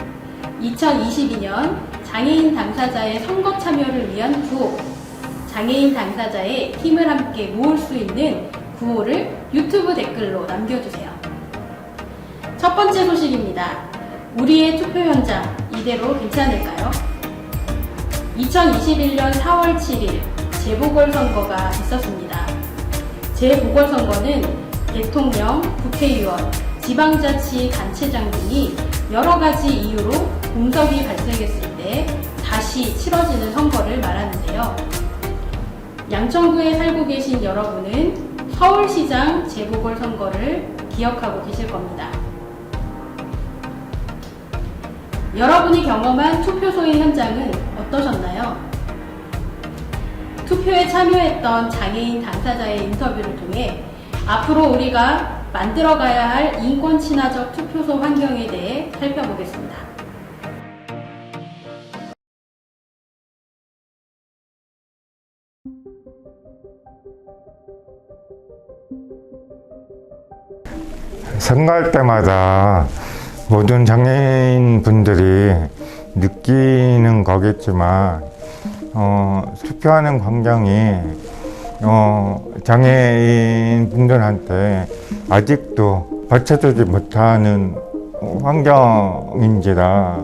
S20: 2022년 장애인 당사자의 선거 참여를 위한 구호, 장애인 당사자의 힘을 함께 모을 수 있는 구호를 유튜브 댓글로 남겨주세요. 첫 번째 소식입니다. 우리의 투표 현장 이대로 괜찮을까요? 2021년 4월 7일 재보궐선거가 있었습니다. 재보궐선거는 대통령, 국회의원, 지방자치단체장 등이 여러 가지 이유로 공석이 발생했을 때 다시 치러지는 선거를 말하는데요. 양천구에 살고 계신 여러분은 서울시장 재보궐선거를 기억하고 계실 겁니다. 여러분이 경험한 투표소의 현장은 어떠셨나요? 투표에 참여했던 장애인 당사자의 인터뷰를 통해 앞으로 우리가 만들어가야 할 인권 친화적 투표소 환경에 대해 살펴보겠습니다.
S4: 선거할 때마다 모든 장애인 분들이 느끼는 거겠지만 투표하는 광경이 장애인 분들한테 아직도 받쳐주지 못하는 환경인지라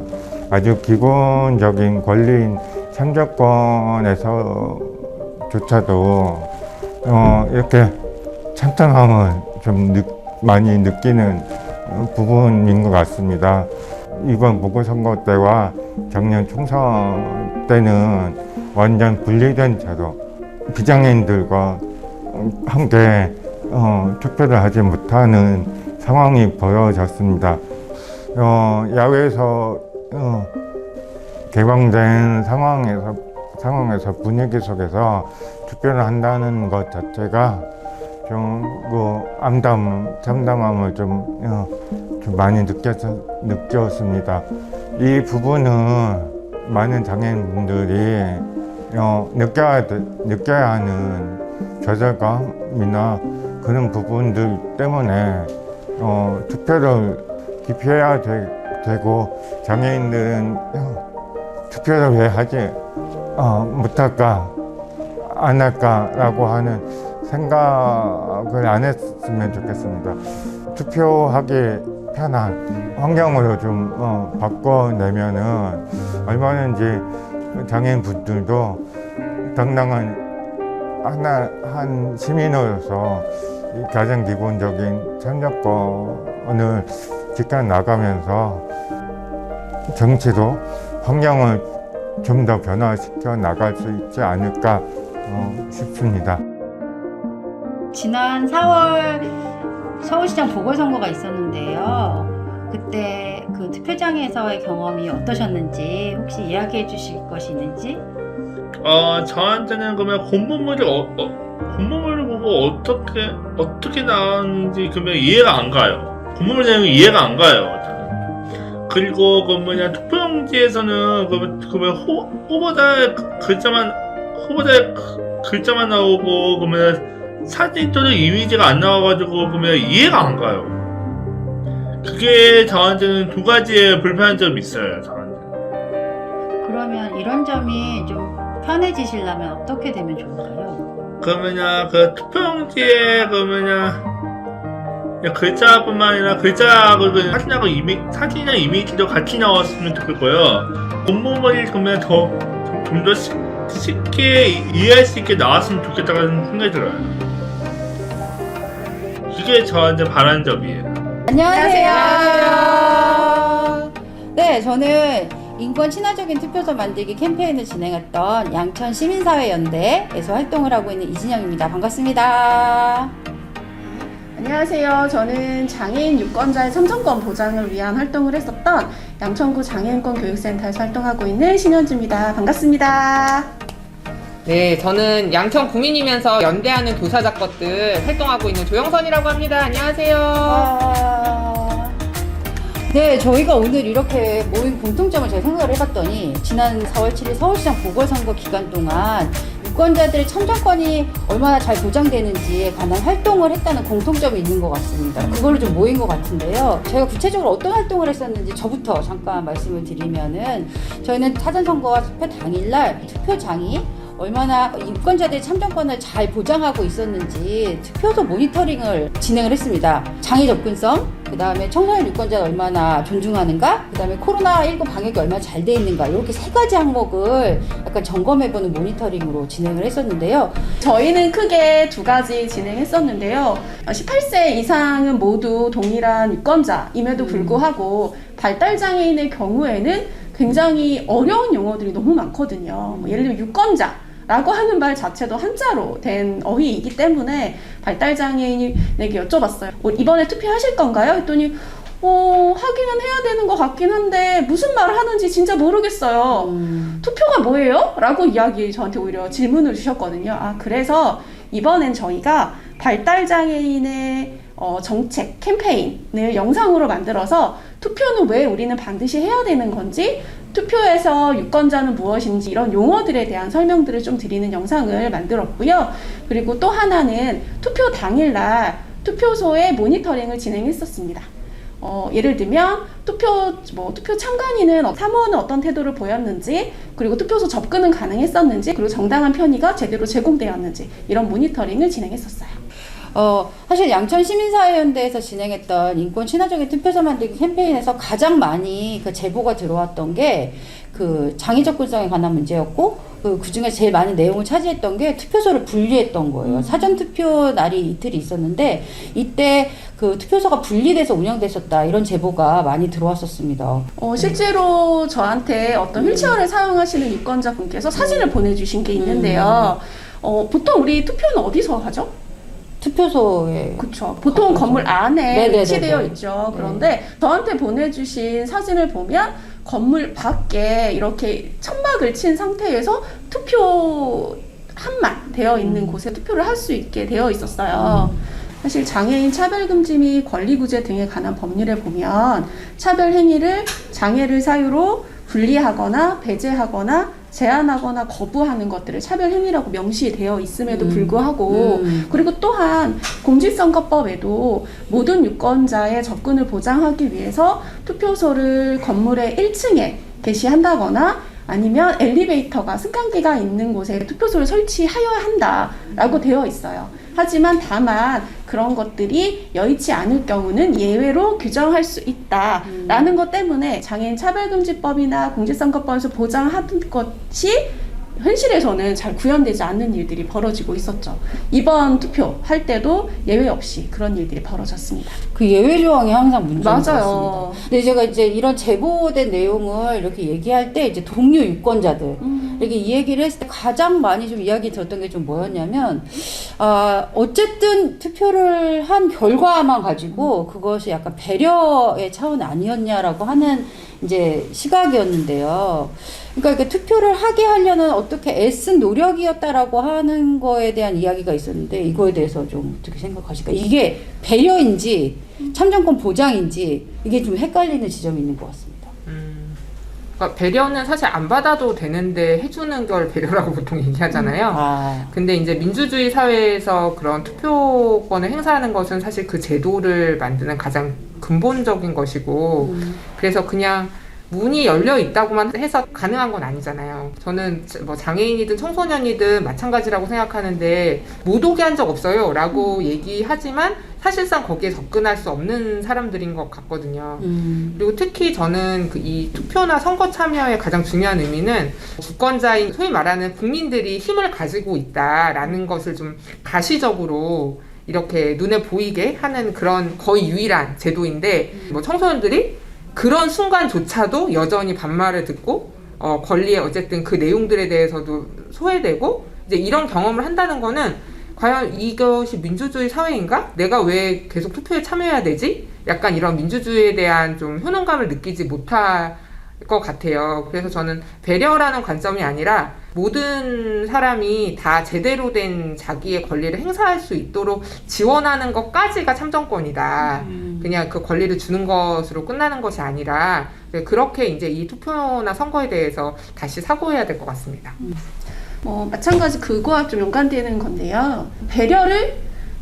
S4: 아주 기본적인 권리인 참정권에서조차도 이렇게 찬탄함을 좀 많이 느끼는 부분인 것 같습니다. 이번 보궐선거 때와 작년 총선 때는 완전 분리된 채로 비장애인들과 함께 투표를 하지 못하는 상황이 벌어졌습니다. 야외에서 개방된 상황에서 분위기 속에서 투표를 한다는 것 자체가 좀 참담함을 좀 많이 느꼈습니다. 이 부분은 많은 장애인분들이 느껴야 하는 좌절감이나 그런 부분들 때문에 투표를 기피해야 되고 장애인들은 투표를 왜 하지 못할까 안 할까라고 하는 생각을 안 했으면 좋겠습니다. 투표하기 편한 환경으로 좀 바꿔내면은 얼마든지 장애인 분들도 당당한 한 시민으로서 가장 기본적인 참여권을 지켜나가면서 정치도 환경을 좀 더 변화시켜 나갈 수 있지 않을까 싶습니다.
S6: 지난 4월 서울시장 보궐선거가 있었는데요. 그때 그 투표장에서의 경험이 어떠셨는지 혹시 이야기해 주실 것이 있는지?
S3: 저한테는 그러면 공보물을 보고 어떻게 나왔는지 그러면 이해가 안 가요. 공보물 내용이 이해가 안 가요. 그리고 투표용지에서는 그러면 후보자의 글자만 나오고 그러면 사진 또는 이미지가 안 나와가지고 그러면 이해가 안 가요. 그게 저한테는 두 가지의 불편한 점이 있어요. 저한테.
S6: 그러면 이런 점이 좀 편해지시려면 어떻게 되면 좋을까요?
S3: 그러면 그 투표용지에 그러면 그냥 글자뿐만 아니라 글자하고 사진하고 사진이나 이미지도 같이 나왔으면 좋겠고요. 본문을 보면 좀 더 쉽게 이해할 수 있게 나왔으면 좋겠다는 생각이 들어요. 이게 저한테 바라는 점이에요.
S6: 안녕하세요. 네, 저는 인권 친화적인 투표소 만들기 캠페인을 진행했던 양천 시민사회연대에서 활동을 하고 있는 이진영입니다. 반갑습니다.
S11: 안녕하세요. 저는 장애인 유권자의 참정권 보장을 위한 활동을 했었던 양천구 장애인권 교육센터에서 활동하고 있는 신현주입니다. 반갑습니다.
S21: 네, 저는 양천 구민이면서 연대하는 교사자 것들 활동하고 있는 조영선이라고 합니다. 안녕하세요.
S6: 네, 저희가 오늘 이렇게 모인 공통점을 제가 생각을 해봤더니 지난 4월 7일 서울시장 보궐선거 기간 동안 유권자들의 참정권이 얼마나 잘 보장되는지에 관한 활동을 했다는 공통점이 있는 것 같습니다. 그걸로 좀 모인 것 같은데요. 저희가 구체적으로 어떤 활동을 했었는지 저부터 잠깐 말씀을 드리면은 저희는 사전선거와 투표 당일날 투표장이 얼마나 유권자들의 참정권을 잘 보장하고 있었는지 투표소 모니터링을 진행을 했습니다. 장애 접근성, 그 다음에 청소년 유권자가 얼마나 존중하는가, 그 다음에 코로나19 방역이 얼마나 잘 돼 있는가, 이렇게 세 가지 항목을 약간 점검해보는 모니터링으로 진행을 했었는데요.
S11: 저희는 크게 두 가지 진행했었는데요. 18세 이상은 모두 동일한 유권자임에도 불구하고 발달장애인의 경우에는 굉장히 어려운 용어들이 너무 많거든요. 예를 들면 유권자 라고 하는 말 자체도 한자로 된 어휘이기 때문에 발달장애인에게 여쭤봤어요. 이번에 투표하실 건가요? 했더니 하기는 해야 되는 것 같긴 한데 무슨 말을 하는지 진짜 모르겠어요. 투표가 뭐예요? 라고 저한테 오히려 질문을 주셨거든요. 그래서 이번엔 저희가 발달장애인의 정책 캠페인을 영상으로 만들어서 투표는 왜 우리는 반드시 해야 되는 건지, 투표에서 유권자는 무엇인지 이런 용어들에 대한 설명들을 좀 드리는 영상을 만들었고요. 그리고 또 하나는 투표 당일날 투표소에 모니터링을 진행했었습니다. 예를 들면 투표 참관인은 사무원은 어떤 태도를 보였는지, 그리고 투표소 접근은 가능했었는지, 그리고 정당한 편의가 제대로 제공되었는지 이런 모니터링을 진행했었어요.
S6: 사실 양천 시민사회연대에서 진행했던 인권 친화적인 투표소 만들기 캠페인에서 가장 많이 그 제보가 들어왔던 게 그 장애 접근성에 관한 문제였고, 그 중에 제일 많은 내용을 차지했던 게 투표소를 분리했던 거예요. 사전 투표 날이 이틀이 있었는데 이때 그 투표소가 분리돼서 운영됐었다, 이런 제보가 많이 들어왔었습니다.
S11: 실제로 저한테 어떤 휠체어를 사용하시는 유권자분께서 사진을 보내주신 게 있는데요. 보통 우리 투표는 어디서 하죠?
S6: 투표소에.
S11: 그렇죠. 보통 건물 안에
S6: 네네네네.
S11: 위치되어 있죠. 그런데 저한테 보내주신 사진을 보면 건물 밖에 이렇게 천막을 친 상태에서 투표 한만 되어 있는 곳에 투표를 할 수 있게 되어 있었어요. 사실 장애인 차별금지 및 권리구제 등에 관한 법률에 보면 차별 행위를 장애를 사유로 분리하거나 배제하거나 제한하거나 거부하는 것들을 차별 행위라고 명시되어 있음에도 불구하고, 그리고 또한 공직선거법에도 모든 유권자의 접근을 보장하기 위해서 투표소를 건물의 1층에 게시한다거나 아니면 엘리베이터가 승강기가 있는 곳에 투표소를 설치하여야 한다라고 되어 있어요. 하지만 다만 그런 것들이 여의치 않을 경우는 예외로 규정할 수 있다라는 것 때문에 장애인 차별금지법이나 공직선거법에서 보장하던 것이 현실에서는 잘 구현되지 않는 일들이 벌어지고 있었죠. 이번 투표 할 때도 예외 없이 그런 일들이 벌어졌습니다.
S6: 그 예외 조항이 항상 문제인 것
S11: 맞아요.
S6: 같습니다. 근데 제가 이제 이런 제보된 내용을 이렇게 얘기할 때 이제 동료 유권자들 이렇게 이 얘기를 했을 때 가장 많이 좀 이야기 들었던 게 좀 뭐였냐면, 어쨌든 투표를 한 결과만 가지고 그것이 약간 배려의 차원 아니었냐라고 하는 이제 시각이었는데요. 그러니까 이렇게 투표를 하게 하려는 어떻게 애쓴 노력이었다라고 하는 거에 대한 이야기가 있었는데, 이거에 대해서 좀 어떻게 생각하실까? 이게 배려인지 참정권 보장인지 이게 좀 헷갈리는 지점이 있는 것 같습니다.
S21: 그러니까 배려는 사실 안 받아도 되는데 해주는 걸 배려라고 보통 얘기하잖아요. 근데 이제 민주주의 사회에서 그런 투표권을 행사하는 것은 사실 그 제도를 만드는 가장 근본적인 것이고, 그래서 그냥 문이 열려 있다고만 해서 가능한 건 아니잖아요. 저는 뭐 장애인이든 청소년이든 마찬가지라고 생각하는데 못 오게 한 적 없어요 라고 얘기하지만 사실상 거기에 접근할 수 없는 사람들인 것 같거든요. 그리고 특히 저는 이 투표나 선거 참여의 가장 중요한 의미는 주권자인 소위 말하는 국민들이 힘을 가지고 있다라는 것을 좀 가시적으로 이렇게 눈에 보이게 하는 그런 거의 유일한 제도인데, 뭐 청소년들이 그런 순간조차도 여전히 반말을 듣고 권리에 어쨌든 그 내용들에 대해서도 소외되고 이제 이런 경험을 한다는 거는 과연 이것이 민주주의 사회인가? 내가 왜 계속 투표에 참여해야 되지? 약간 이런 민주주의에 대한 좀 효능감을 느끼지 못할 것 같아요. 그래서 저는 배려라는 관점이 아니라 모든 사람이 다 제대로 된 자기의 권리를 행사할 수 있도록 지원하는 것까지가 참정권이다. 그냥 그 권리를 주는 것으로 끝나는 것이 아니라 그렇게 이제 이 투표나 선거에 대해서 다시 사고해야 될 것 같습니다.
S11: 마찬가지 그거와 좀 연관되는 건데요. 배려가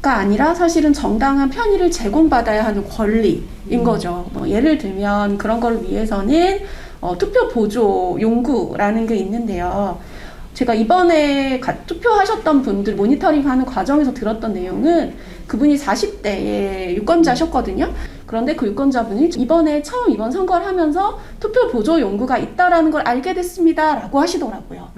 S11: 아니라 사실은 정당한 편의를 제공받아야 하는 권리인 거죠. 예를 들면 그런 걸 위해서는 투표 보조 용구라는 게 있는데요. 제가 이번에 투표하셨던 분들 모니터링하는 과정에서 들었던 내용은 그분이 40대의 유권자셨거든요. 그런데 그 유권자분이 이번에 처음 이번 선거를 하면서 투표 보조 용구가 있다라는 걸 알게 됐습니다 라고 하시더라고요.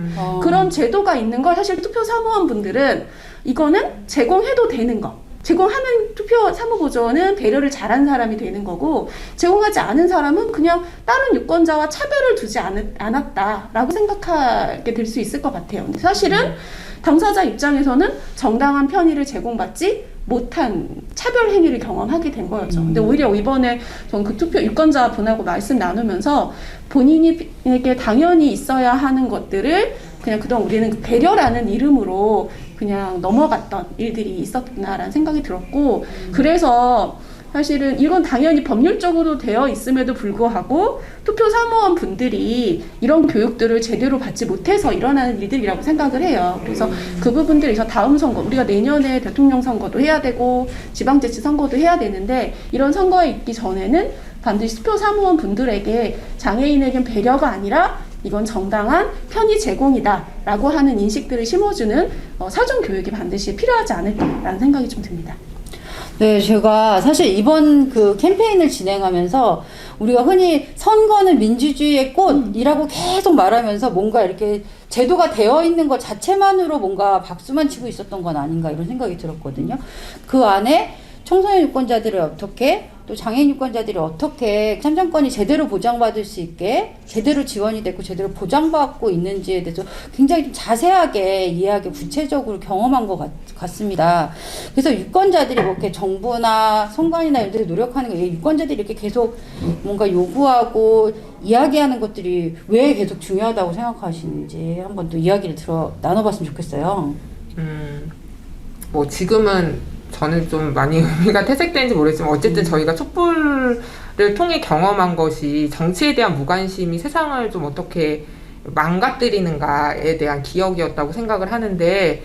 S11: 그런 제도가 있는 걸 사실 투표 사무원분들은 이거는 제공해도 되는 거. 제공하는 투표 사무보조는 배려를 잘한 사람이 되는 거고, 제공하지 않은 사람은 그냥 다른 유권자와 차별을 두지 않았다라고 생각하게 될 수 있을 것 같아요. 근데 사실은 당사자 입장에서는 정당한 편의를 제공받지 못한 차별 행위를 경험하게 된 거였죠. 근데 오히려 이번에 전 그 투표 유권자 분하고 말씀 나누면서 본인에게 당연히 있어야 하는 것들을 그냥 그동안 우리는 배려라는 이름으로 그냥 넘어갔던 일들이 있었구나라는 생각이 들었고, 그래서 사실은 이건 당연히 법률적으로 되어 있음에도 불구하고 투표 사무원 분들이 이런 교육들을 제대로 받지 못해서 일어나는 일들이라고 생각을 해요. 그래서 그 부분들에서 다음 선거, 우리가 내년에 대통령 선거도 해야 되고 지방자치 선거도 해야 되는데, 이런 선거에 있기 전에는 반드시 투표 사무원 분들에게 장애인에겐 배려가 아니라 이건 정당한 편의 제공이다 라고 하는 인식들을 심어주는 사전 교육이 반드시 필요하지 않을까라는 생각이 좀 듭니다.
S6: 네, 제가 사실 이번 그 캠페인을 진행하면서 우리가 흔히 선거는 민주주의의 꽃이라고 계속 말하면서 뭔가 이렇게 제도가 되어 있는 것 자체만으로 뭔가 박수만 치고 있었던 건 아닌가 이런 생각이 들었거든요. 그 안에 청소년 유권자들을 어떻게, 또 장애인 유권자들이 어떻게 참정권이 제대로 보장받을 수 있게 제대로 지원이 되고 제대로 보장받고 있는지에 대해서 굉장히 좀 자세하게 이해하게 구체적으로 경험한 것 같습니다. 그래서 유권자들이 뭐 이렇게 정부나 선관위나 이런 데서 노력하는 게, 유권자들이 이렇게 계속 뭔가 요구하고 이야기하는 것들이 왜 계속 중요하다고 생각하시는지 한번 또 이야기를 나눠봤으면 좋겠어요.
S21: 뭐 지금은 저는 좀 많이 의미가 퇴색되는지 모르겠지만 어쨌든 저희가 촛불을 통해 경험한 것이 정치에 대한 무관심이 세상을 좀 어떻게 망가뜨리는가에 대한 기억이었다고 생각을 하는데,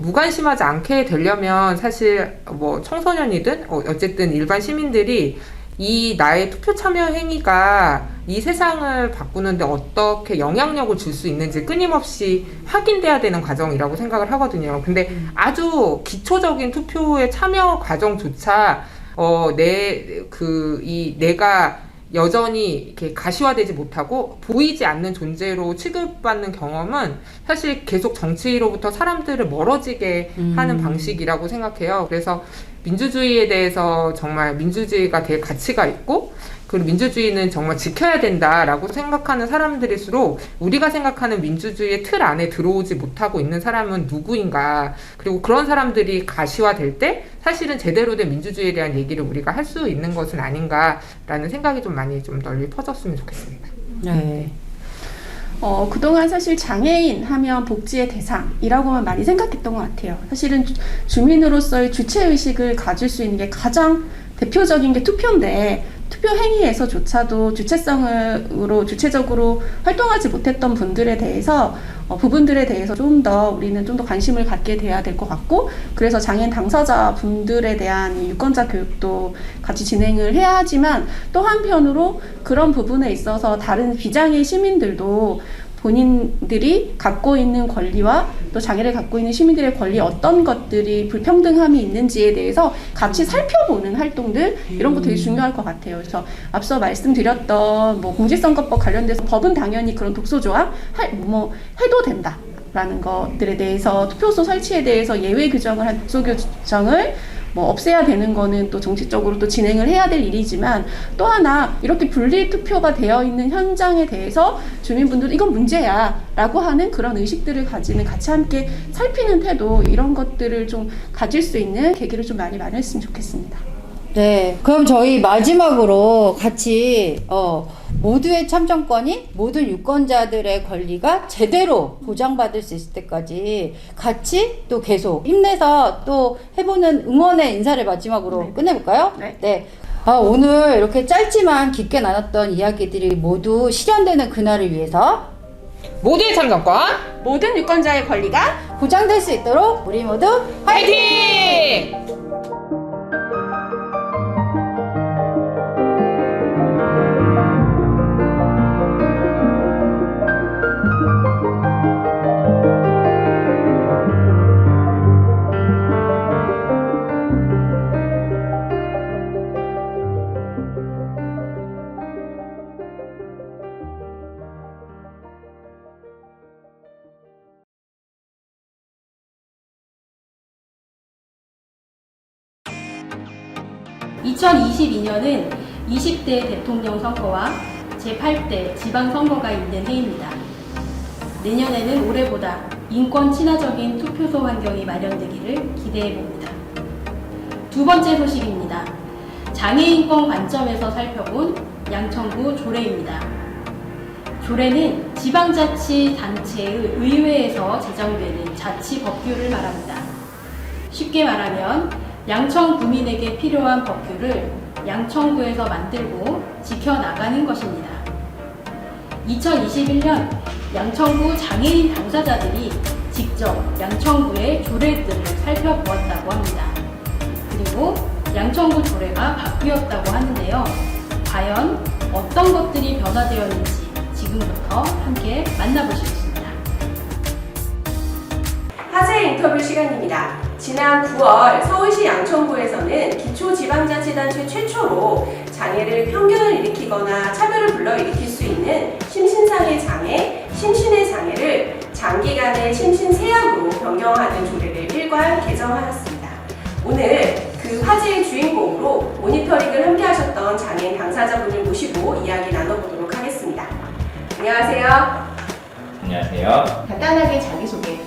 S21: 무관심하지 않게 되려면 사실 뭐 청소년이든 어쨌든 일반 시민들이 이 나의 투표 참여 행위가 이 세상을 바꾸는데 어떻게 영향력을 줄 수 있는지 끊임없이 확인돼야 되는 과정이라고 생각을 하거든요. 근데 아주 기초적인 투표의 참여 과정조차 내가 여전히 이렇게 가시화되지 못하고 보이지 않는 존재로 취급받는 경험은 사실 계속 정치로부터 사람들을 멀어지게 하는 방식이라고 생각해요. 그래서 민주주의에 대해서 정말 민주주의가 될 가치가 있고, 그리고 민주주의는 정말 지켜야 된다라고 생각하는 사람들일수록 우리가 생각하는 민주주의의 틀 안에 들어오지 못하고 있는 사람은 누구인가, 그리고 그런 사람들이 가시화될 때 사실은 제대로 된 민주주의에 대한 얘기를 우리가 할 수 있는 것은 아닌가라는 생각이 좀 많이 좀 널리 퍼졌으면 좋겠습니다.
S6: 네.
S11: 그동안 사실 장애인 하면 복지의 대상이라고만 많이 생각했던 것 같아요. 사실은 주민으로서의 주체의식을 가질 수 있는 게 가장 대표적인 게 투표인데, 투표 행위에서조차도 주체적으로 활동하지 못했던 분들에 대해서 부분들에 대해서 우리는 좀 더 관심을 갖게 돼야 될 것 같고, 그래서 장애인 당사자 분들에 대한 유권자 교육도 같이 진행을 해야 하지만, 또 한편으로 그런 부분에 있어서 다른 비장애 시민들도 본인들이 갖고 있는 권리와 또 장애를 갖고 있는 시민들의 권리, 어떤 것들이 불평등함이 있는지에 대해서 같이 살펴보는 활동들, 이런 거 되게 중요할 것 같아요. 그래서 앞서 말씀드렸던 공직선거법 관련돼서 법은 당연히 그런 독소조항 해도 된다 라는 것들에 대해서, 투표소 설치에 대해서 예외 규정을 한 독소 규정을 없애야 되는 거는 또 정치적으로 또 진행을 해야 될 일이지만, 또 하나 이렇게 분리 투표가 되어 있는 현장에 대해서 주민분들은 이건 문제야 라고 하는 그런 의식들을 가지는, 같이 함께 살피는 태도, 이런 것들을 좀 가질 수 있는 계기를 좀 많이 마련했으면 좋겠습니다.
S6: 네, 그럼 저희 마지막으로 같이 모두의 참정권이 모든 유권자들의 권리가 제대로 보장받을 수 있을 때까지 같이 또 계속 힘내서 또 해보는 응원의 인사를 마지막으로 끝내볼까요? 네. 오늘 이렇게 짧지만 깊게 나눴던 이야기들이 모두 실현되는 그날을 위해서
S21: 모두의 참정권,
S11: 모든 유권자의 권리가
S6: 보장될 수 있도록 우리 모두
S21: 화이팅!
S20: (2022년은) 20대 대통령 선거와 제8대 지방선거가 있는 해입니다. 내년에는 올해보다 인권 친화적인 투표소 환경이 마련되기를 기대해봅니다. 두 번째 소식입니다. 장애인권 관점에서 살펴본 양천구 조례입니다. 조례는 지방자치단체의 의회에서 제정되는 자치법규를 말합니다. 쉽게 말하면 양천 구민에게 필요한 법규를 양천구에서 만들고 지켜나가는 것입니다. 2021년 양천구 장애인 당사자들이 직접 양천구의 조례들을 살펴보았다고 합니다. 그리고 양천구 조례가 바뀌었다고 하는데요. 과연 어떤 것들이 변화되었는지 지금부터 함께 만나보시겠습니다.
S11: 화제 인터뷰 시간입니다. 지난 9월 서울시 양천구에서는 기초지방자치단체 최초로 장애를 편견을 일으키거나 차별을 불러일으킬 수 있는 심신상의 장애, 심신의 장애를 장기간의 심신세약으로 변경하는 조례를 일괄 개정하였습니다. 오늘 그 화제의 주인공으로 모니터링을 함께 하셨던 장애인 당사자분을 모시고 이야기 나눠보도록 하겠습니다. 안녕하세요.
S2: 안녕하세요.
S11: 간단하게 자기소개.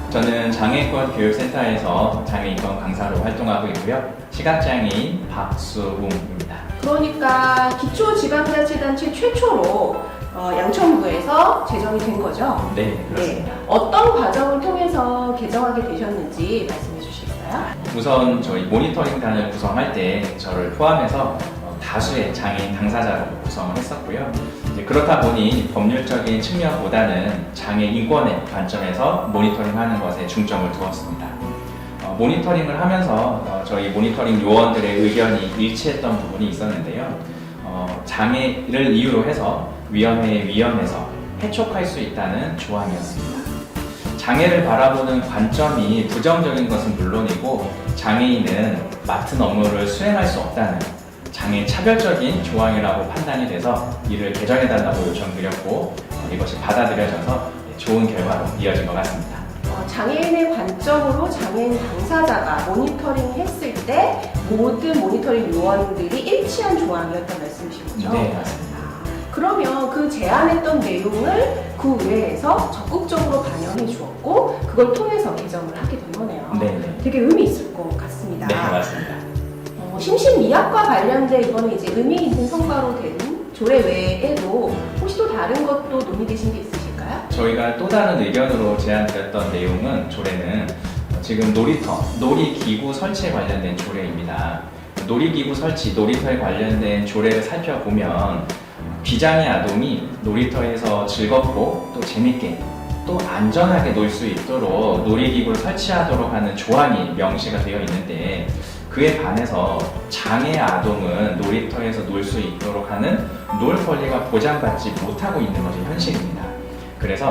S2: 저는 장애인권 교육센터에서 장애인권 강사로 활동하고 있고요. 시각장애인 박수웅입니다.
S11: 그러니까 기초지방자치단체 최초로 양천구에서 제정이 된 거죠?
S2: 네, 그렇습니다.
S11: 어떤 과정을 통해서 개정하게 되셨는지 말씀해 주시겠어요?
S2: 우선 저희 모니터링단을 구성할 때 저를 포함해서 다수의 장애인 당사자로 구성을 했었고요. 그렇다 보니 법률적인 측면보다는 장애 인권의 관점에서 모니터링하는 것에 중점을 두었습니다. 모니터링을 하면서 저희 모니터링 요원들의 의견이 일치했던 부분이 있었는데요. 장애를 이유로 해서 위원회에 위험해서 해촉할 수 있다는 조항이었습니다. 장애를 바라보는 관점이 부정적인 것은 물론이고 장애인은 맡은 업무를 수행할 수 없다는 장애 차별적인 조항이라고 판단이 돼서 이를 개정해달라고 요청드렸고 이것이 받아들여져서 좋은 결과로 이어진 것 같습니다.
S11: 장애인의 관점으로 장애인 당사자가 모니터링 했을 때 모든 모니터링 요원들이 일치한 조항이었던 말씀이신 거죠?
S2: 네, 맞습니다.
S11: 그러면 그 제안했던 내용을 그 외에서 적극적으로 반영해 주었고 그걸 통해서 개정을 하게 된 거네요.
S2: 네.
S11: 되게 의미 있을 것 같습니다.
S2: 네, 맞습니다.
S11: 심신미약과 관련된 이거는 이제 의미 있는 성과로 된 조례 외에도 혹시 또 다른 것도 논의되신 게 있으실까요?
S2: 저희가 또 다른 의견으로 제안드렸던 내용은 조례는 지금 놀이기구 설치에 관련된 조례입니다. 놀이기구 설치, 놀이터에 관련된 조례를 살펴보면 비장애 아동이 놀이터에서 즐겁고 또 재밌게 또 안전하게 놀 수 있도록 놀이기구를 설치하도록 하는 조항이 명시가 되어 있는데, 그에 반해서 장애 아동은 놀이터에서 놀 수 있도록 하는 놀 권리가 보장받지 못하고 있는 것이 현실입니다. 그래서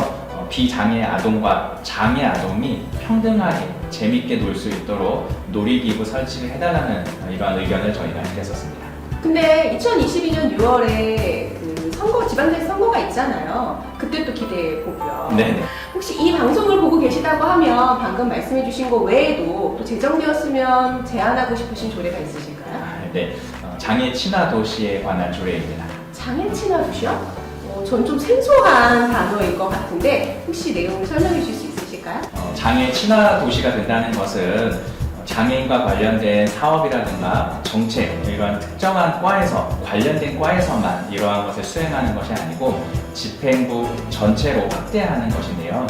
S2: 비장애 아동과 장애 아동이 평등하게 재밌게 놀 수 있도록 놀이기구 설치를 해달라는 이러한 의견을 저희가 냈었습니다.
S11: 근데 2022년 6월에 그 지방자치 선거가 있잖아요. 그때 또 기대해 보고요.
S2: 네.
S11: 혹시 이 방송을 보고 계시다고 하면 방금 말씀해 주신 거 외에도 또 제정되었으면 제안하고 싶으신 조례가 있으실까요?
S2: 네. 장애 친화 도시에 관한 조례입니다.
S11: 장애 친화 도시요? 전 좀 생소한 단어인 것 같은데 혹시 내용을 설명해 주실 수 있으실까요?
S2: 장애 친화 도시가 된다는 것은 장애인과 관련된 사업이라든가 정책, 이러한 특정한 과에서, 관련된 과에서만 이러한 것을 수행하는 것이 아니고 집행부 전체로 확대하는 것인데요.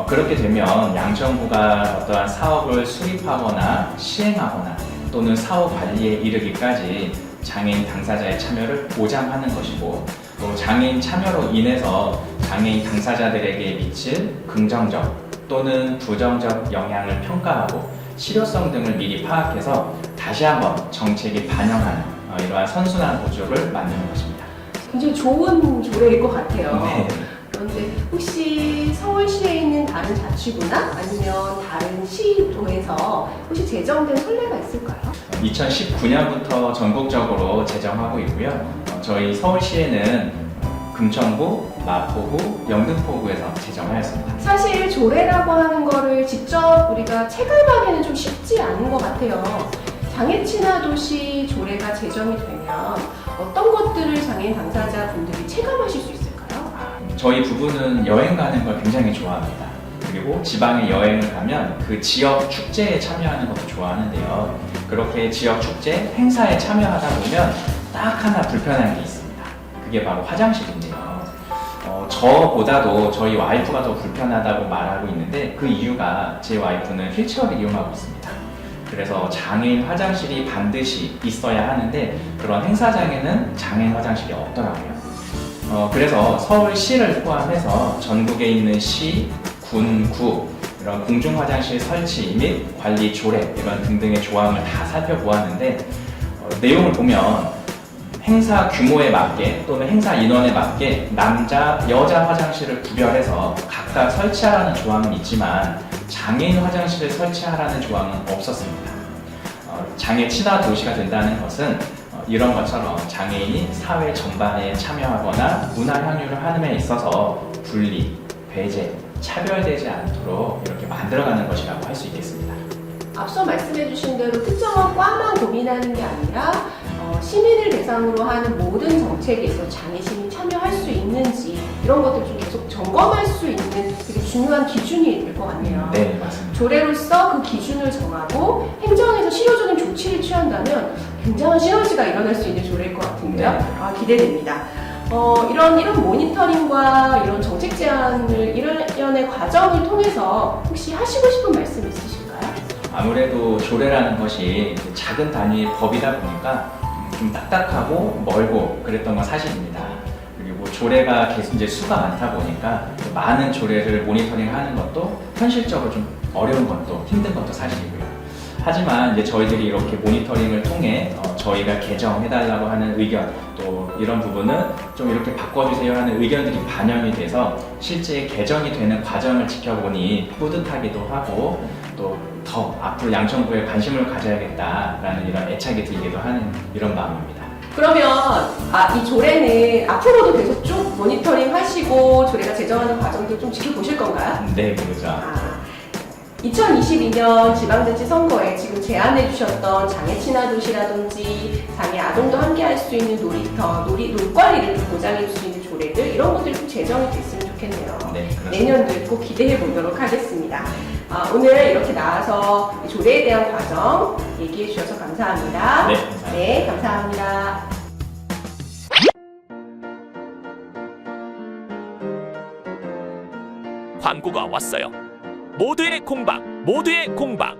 S2: 그렇게 되면 양정부가 어떠한 사업을 수립하거나 시행하거나 또는 사업 관리에 이르기까지 장애인 당사자의 참여를 보장하는 것이고, 또 장애인 참여로 인해서 장애인 당사자들에게 미칠 긍정적 또는 부정적 영향을 평가하고 실효성 등을 미리 파악해서 다시 한번 정책에 반영하는 이러한 선순환 구조를 만드는 것입니다.
S11: 굉장히 좋은 조례일 것 같아요.
S2: 네.
S11: 그런데 혹시 서울시에 있는 다른 자치구나 아니면 다른 시도에서 혹시 제정된 선례가 있을까요?
S2: 2019년부터 전국적으로 제정하고 있고요. 저희 서울시에는 금천구, 마포구, 영등포구에서 제정하였습니다.
S11: 사실 조례라고 하는 거를 직접 우리가 체감하기는 좀 쉽지 않은 것 같아요. 장애 친화 도시 조례가 제정이 되면 어떤 것들을 장애인 당사자 분들이 체감하실 수 있을까요?
S2: 저희 부부는 여행 가는 걸 굉장히 좋아합니다. 그리고 지방에 여행을 가면 그 지역 축제에 참여하는 것도 좋아하는데요. 그렇게 지역 축제, 행사에 참여하다 보면 딱 하나 불편한 게 있습니다. 그게 바로 화장실인데요. 저보다도 저희 와이프가 더 불편하다고 말하고 있는데, 그 이유가 제 와이프는 휠체어를 이용하고 있습니다. 그래서 장애인 화장실이 반드시 있어야 하는데 그런 행사장에는 장애인 화장실이 없더라고요. 그래서 서울시를 포함해서 전국에 있는 시, 군, 구 이런 공중화장실 설치 및 관리 조례 이런 등등의 조항을 다 살펴보았는데, 내용을 보면 행사 규모에 맞게 또는 행사 인원에 맞게 남자, 여자 화장실을 구별해서 각각 설치하라는 조항은 있지만 장애인 화장실을 설치하라는 조항은 없었습니다. 장애 친화 도시가 된다는 것은 이런 것처럼 장애인이 사회 전반에 참여하거나 문화 향유를 하는 데 있어서 분리, 배제, 차별되지 않도록 이렇게 만들어가는 것이라고 할 수 있겠습니다.
S11: 앞서 말씀해 주신 대로 특정한 과만 고민하는 게 아니라 시민을 대상으로 하는 모든 정책에서 장애 시민 참여할 수 있는지 이런 것들 좀 계속 점검할 수 있는 되게 중요한 기준이 될 것 같네요.
S2: 네, 맞습니다.
S11: 조례로서 그 기준을 정하고 행정에서 실효적인 조치를 취한다면 굉장한 시너지가 일어날 수 있는 조례일 것 같은데요.
S2: 네.
S11: 기대됩니다. 이런 모니터링과 이런 정책 제안을 일련의 과정을 통해서 혹시 하시고 싶은 말씀 있으실까요?
S2: 아무래도 조례라는 것이 작은 단위의 법이다 보니까 좀 딱딱하고 멀고 그랬던 건 사실입니다. 그리고 조례가 계속 이제 수가 많다 보니까 많은 조례를 모니터링하는 것도 현실적으로 좀 어려운 것도 힘든 것도 사실이고요. 하지만 이제 저희들이 이렇게 모니터링을 통해 저희가 개정해달라고 하는 의견, 또 이런 부분은 좀 이렇게 바꿔주세요 하는 의견들이 반영이 돼서 실제 개정이 되는 과정을 지켜보니 뿌듯하기도 하고 또 더 앞으로 양천구에 관심을 가져야겠다라는 이런 애착이 들기도 하는 이런 마음입니다.
S11: 그러면 이 조례는 앞으로도 계속 쭉 모니터링 하시고 조례가 제정하는 과정도 좀 지켜보실 건가요?
S2: 네, 그렇죠.
S11: 2022년 지방자치 선거에 지금 제안해 주셨던 장애 친화 도시라든지 장애 아동도 함께 할 수 있는 놀이터, 놀거리를 보장해 줄 수 있는 조례들 이런 것들이 좀 제정이 됐으면 좋겠네요.
S2: 네,
S11: 내년도 꼭 기대해 보도록 하겠습니다. 오늘 이렇게 나와서 조례에 대한 과정 얘기해 주셔서 감사합니다.
S2: 네, 감사합니다.
S11: 네, 감사합니다.
S5: 광고가 왔어요. 모두의 공방, 모두의 공방.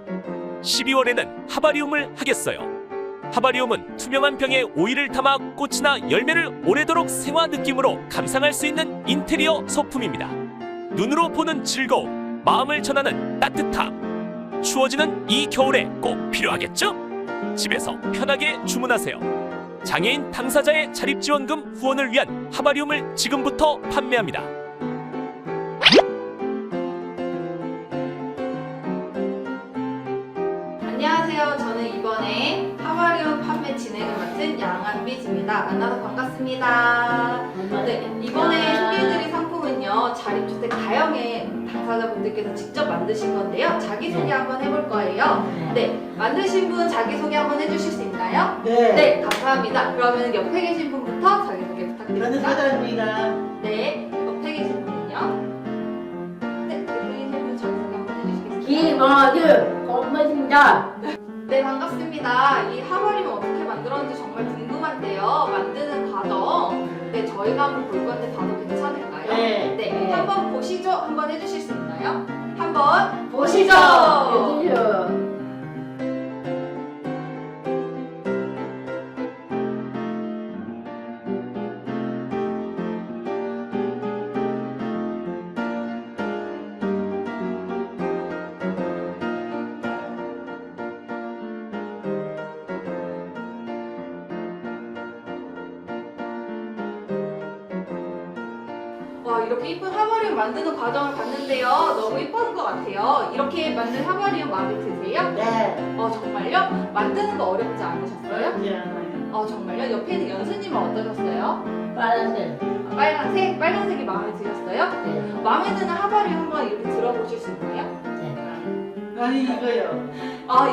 S5: 12월에는 하바리움을 하겠어요. 하바리움은 투명한 병에 오일을 담아 꽃이나 열매를 오래도록 생화 느낌으로 감상할 수 있는 인테리어 소품입니다. 눈으로 보는 즐거움, 마음을 전하는 따뜻함. 추워지는 이 겨울에 꼭 필요하겠죠? 집에서 편하게 주문하세요. 장애인 당사자의 자립지원금 후원을 위한 하바리움을 지금부터 판매합니다.
S8: 안녕하세요. 저는 이번에 하바리움 판매 진행을 맡은 양한미입니다. 만나서 반갑습니다. 네, 이번에 소개해드릴 상품은요, 자립주택 다영의 당사자분들께서 직접 만드신 건데요. 자기소개 한번 해볼 거예요. 네, 만드신 분 자기소개 한번 해주실 수 있나요? 네, 감사합니다. 그러면 옆에 계신 분부터 자기소개 부탁드립니다.
S22: 저는 사장입니다.
S8: 네, 옆에 계신 분은요? 네, 옆에 계신 분 자기소개 한번 해주시겠어요?
S22: 김어유 고맙습니다.
S8: 네, 반갑습니다. 이 하바리움 어떻게 만들었는지 정말 궁금한데요. 만드는 과정, 네, 저희가 한번 볼 건데 봐도 괜찮을까요? 네, 한번 보시죠. 한번 해주실 수 있나요? 한번 보시죠. 와, 이렇게 이쁜 하바리움 만드는 과정을 봤는데요. 너무 이쁜 것 같아요. 이렇게 만든 하바리움 마음에 드세요?
S22: 네.
S8: 정말요? 만드는 거 어렵지 않으셨어요?
S22: 어렵지 않아요.
S8: 정말요? 옆에 있는 연수님은 어떠셨어요?
S22: 빨간색.
S8: 빨간색? 빨간색이 마음에 드셨어요?
S22: 네.
S8: 마음에 드는 하바리움 한번 이렇게 들어보실 수 있나요?
S22: 네. 아니 이거요.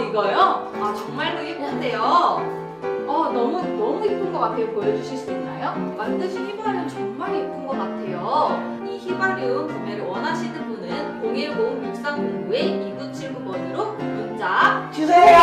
S8: 이거요? 정말로 예쁜데요. 너무 예쁜 것 같아요. 보여주실 수 있나요? 만드신 히바리움 정말 예쁜 것 같아요. 이 히바리움 구매를 원하시는 분은 010-6309-2979번으로 문자
S22: 주세요.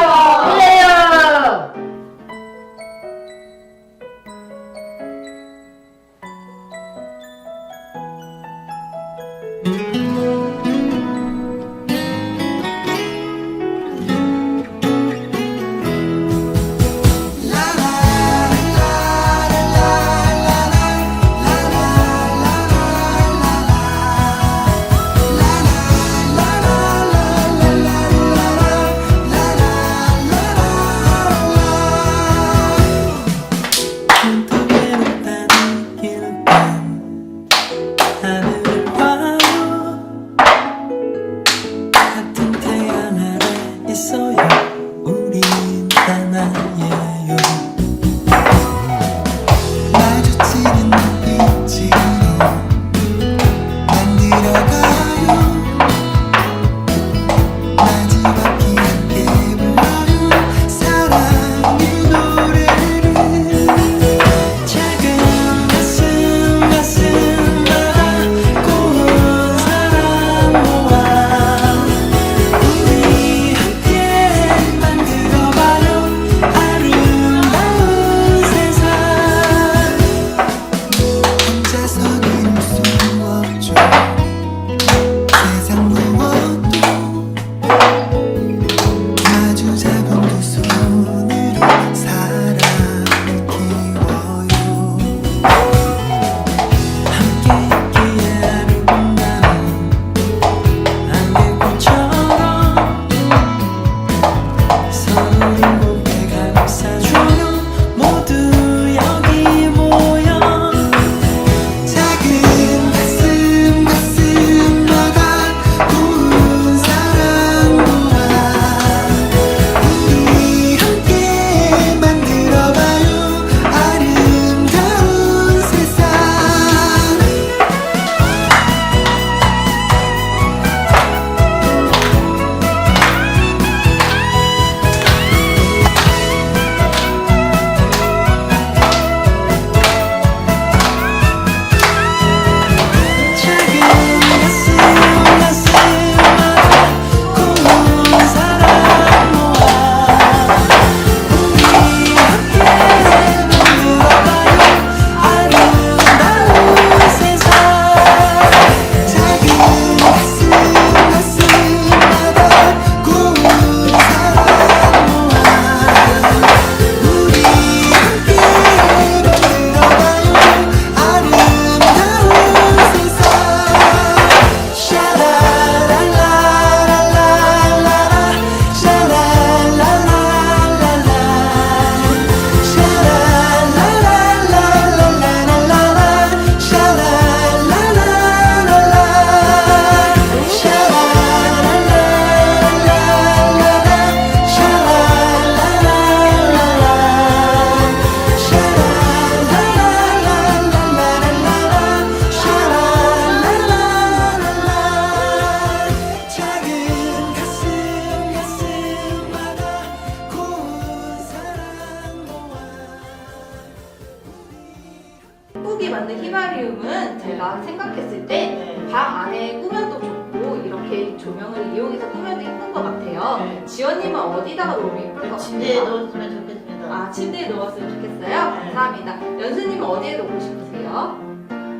S8: 제품은 제가 생각했을 때 방 안에 꾸며도 좋고 이렇게 조명을 이용해서 꾸며도 예쁜 것 같아요. 지원님은 어디다가 놓으면 예쁠 것 같아요?
S22: 침대에 넣었으면 좋겠습니다.
S8: 아, 침대에 놓았으면 좋겠어요? 감사합니다. 연수님은 어디에 놓고 싶으세요?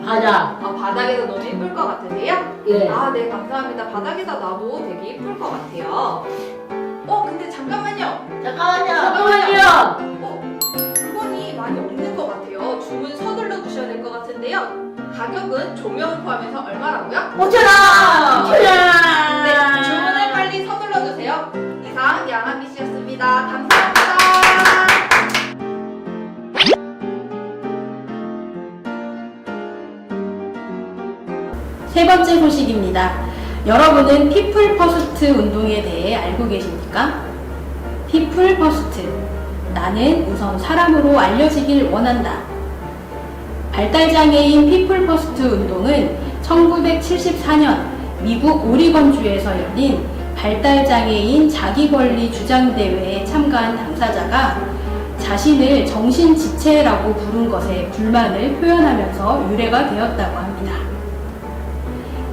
S22: 바닥.
S8: 바닥에서 너무 예쁠 것 같으세요?
S22: 예.
S8: 아, 네, 감사합니다. 바닥에다 놔도 되게 예쁠 것 같아요. 근데 잠깐만요.
S22: 잠깐만요.
S8: 물건이 많이 없는 것 같아요. 주문 서둘러 주셔야 될 것 같은데요. 가격은 조명을 포함해서 얼마라고요?
S22: 5,000원!
S8: 네, 주문을 빨리 서둘러 주세요. 이상 양한미 씨였습니다. 감사합니다.
S20: 세 번째 소식입니다. 여러분은 피플 퍼스트 운동에 대해 알고 계십니까? 피플 퍼스트. 나는 우선 사람으로 알려지길 원한다. 발달장애인 피플 퍼스트 운동은 1974년 미국 오리건주에서 열린 발달장애인 자기권리 주장대회에 참가한 당사자가 자신을 정신지체라고 부른 것에 불만을 표현하면서 유래가 되었다고 합니다.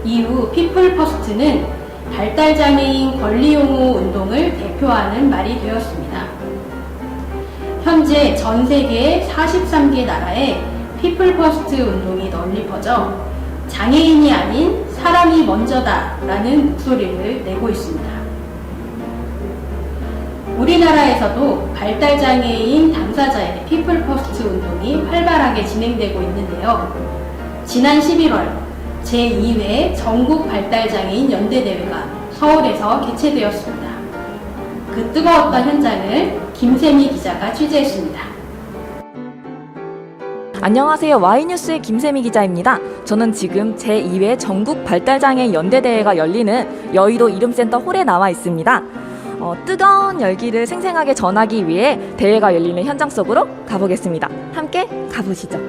S20: 이후 피플 퍼스트는 발달장애인 권리擁호 운동을 대표하는 말이 되었습니다. 현재 전 세계 43개 나라에 피플 퍼스트 운동이 널리 퍼져 장애인이 아닌 사람이 먼저다 라는 목소리를 내고 있습니다. 우리나라에서도 발달장애인 당사자의 피플 퍼스트 운동이 활발하게 진행되고 있는데요. 지난 11월 제2회 전국 발달장애인 연대대회가 서울에서 개최되었습니다. 그 뜨거웠던 현장을 김세미 기자가 취재했습니다.
S9: 안녕하세요. Y뉴스의 김세미 기자입니다. 저는 지금 제2회 전국 발달장애인 연대대회가 열리는 여의도 이름센터 홀에 나와 있습니다. 뜨거운 열기를 생생하게 전하기 위해 대회가 열리는 현장 속으로 가보겠습니다. 함께 가보시죠.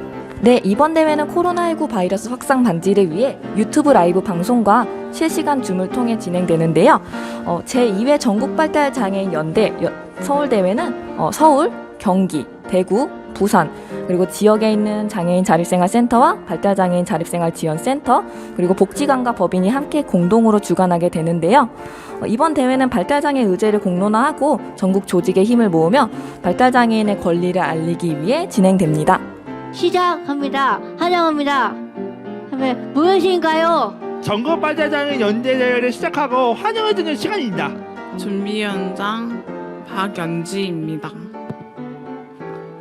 S9: 네, 이번 대회는 코로나19 바이러스 확산 방지를 위해 유튜브 라이브 방송과 실시간 줌을 통해 진행되는데요. 제2회 전국 발달장애인 연대 서울대회는 서울, 경기, 대구, 부산, 그리고 지역에 있는 장애인 자립생활센터와 발달장애인 자립생활지원센터, 그리고 복지관과 법인이 함께 공동으로 주관하게 되는데요. 이번 대회는 발달장애 의제를 공론화하고 전국 조직의 힘을 모으며 발달장애인의 권리를 알리기 위해 진행됩니다.
S10: 시작합니다. 환영합니다. 무엇인가요?
S3: 전국 발달장애인 연대대회를 시작하고 환영해주는 시간입니다.
S23: 준비위원장 박연지입니다.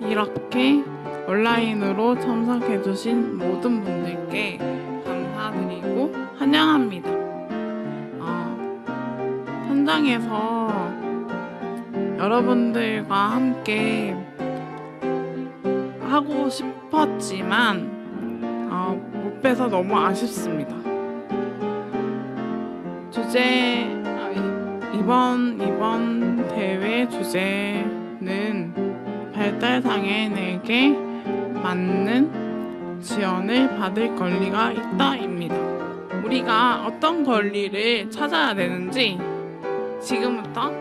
S23: 이렇게 온라인으로 참석해주신 모든 분들께 감사드리고 환영합니다. 현장에서 여러분들과 함께 하고 싶었지만 못 뵈서 너무 아쉽습니다. 이번 대회 주제는 발달장애인에게 맞는 지원을 받을 권리가 있다입니다. 우리가 어떤 권리를 찾아야 되는지 지금부터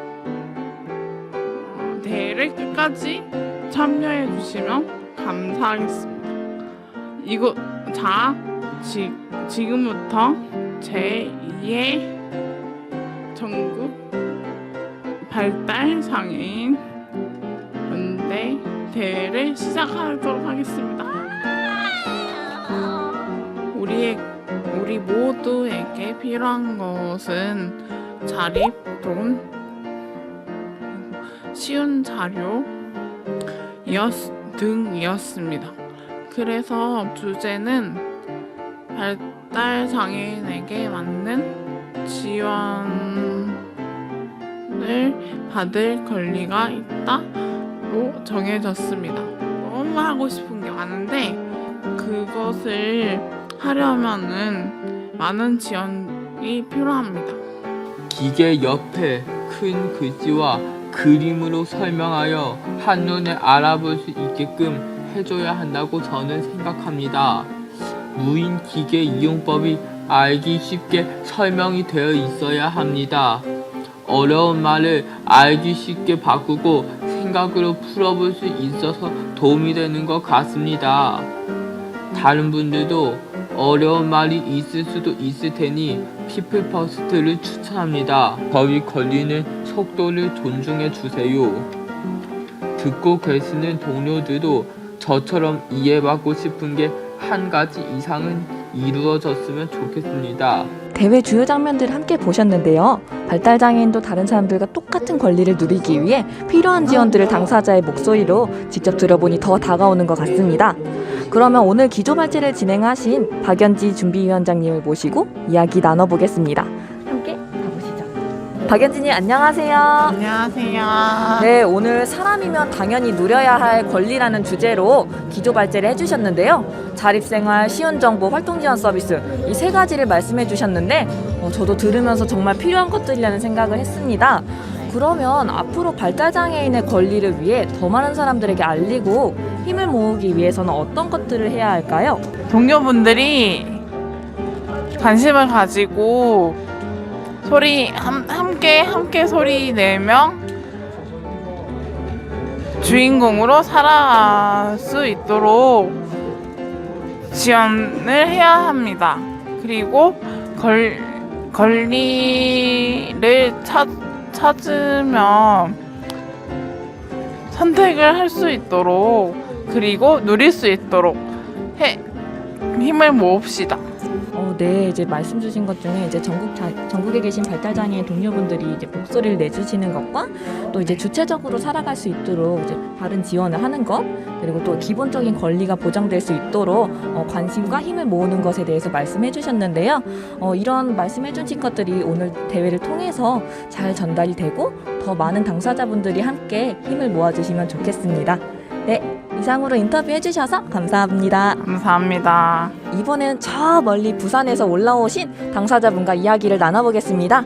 S23: 대회를 끝까지 참여해 주시면 감사하겠습니다. 지금부터 제2회 전국 발달장애인 연대 대회를 시작하도록 하겠습니다. 우리 모두에게 필요한 것은 자립돈, 쉬운 자료 등이었습니다. 그래서 주제는 발달장애인에게 맞는 지원을 받을 권리가 있다로 정해졌습니다. 너무 하고 싶은 게 많은데 그것을 하려면은 많은 지원이 필요합니다.
S24: 기계 옆에 큰 글씨와 그림으로 설명하여 한눈에 알아볼 수 있게끔 해줘야 한다고 저는 생각합니다. 무인 기계 이용법이 알기 쉽게 설명이 되어 있어야 합니다. 어려운 말을 알기 쉽게 바꾸고 생각으로 풀어볼 수 있어서 도움이 되는 것 같습니다. 다른 분들도 어려운 말이 있을 수도 있을 테니 피플 퍼스트를 추천합니다. 더위 걸리는 속도를 존중해 주세요. 듣고 계시는 동료들도 저처럼 이해받고 싶은 게 한 가지 이상은 이루어졌으면 좋겠습니다.
S9: 대회 주요 장면들을 함께 보셨는데요. 발달장애인도 다른 사람들과 똑같은 권리를 누리기 위해 필요한 지원들을 당사자의 목소리로 직접 들어보니 더 다가오는 것 같습니다. 그러면 오늘 기조발제를 진행하신 박연지 준비위원장님을 모시고 이야기 나눠보겠습니다. 함께 가보시죠. 박연지님 안녕하세요.
S23: 안녕하세요.
S9: 네, 오늘 사람이면 당연히 누려야 할 권리라는 주제로 기조발제를 해주셨는데요. 자립생활, 시운정보, 활동지원 서비스 이 세 가지를 말씀해 주셨는데 저도 들으면서 정말 필요한 것들이라는 생각을 했습니다. 그러면 앞으로 발달장애인의 권리를 위해 더 많은 사람들에게 알리고 힘을 모으기 위해서는 어떤 것들을 해야 할까요?
S23: 동료분들이 관심을 가지고 함께 소리 내며 주인공으로 살아갈 수 있도록 지원을 해야 합니다. 그리고 권리를 찾으면 선택을 할 수 있도록 그리고 누릴 수 있도록 힘을 모읍시다.
S9: 네, 이제 말씀 주신 것 중에 이제 전국에 계신 발달장애인 동료분들이 이제 목소리를 내주시는 것과 또 이제 주체적으로 살아갈 수 있도록 이제 바른 지원을 하는 것, 그리고 또 기본적인 권리가 보장될 수 있도록 관심과 힘을 모으는 것에 대해서 말씀해 주셨는데요. 이런 말씀해 주신 것들이 오늘 대회를 통해서 잘 전달이 되고 더 많은 당사자분들이 함께 힘을 모아주시면 좋겠습니다. 네, 이상으로 인터뷰해 주셔서 감사합니다.
S23: 감사합니다.
S9: 이번엔 저 멀리 부산에서 올라오신 당사자분과 이야기를 나눠보겠습니다.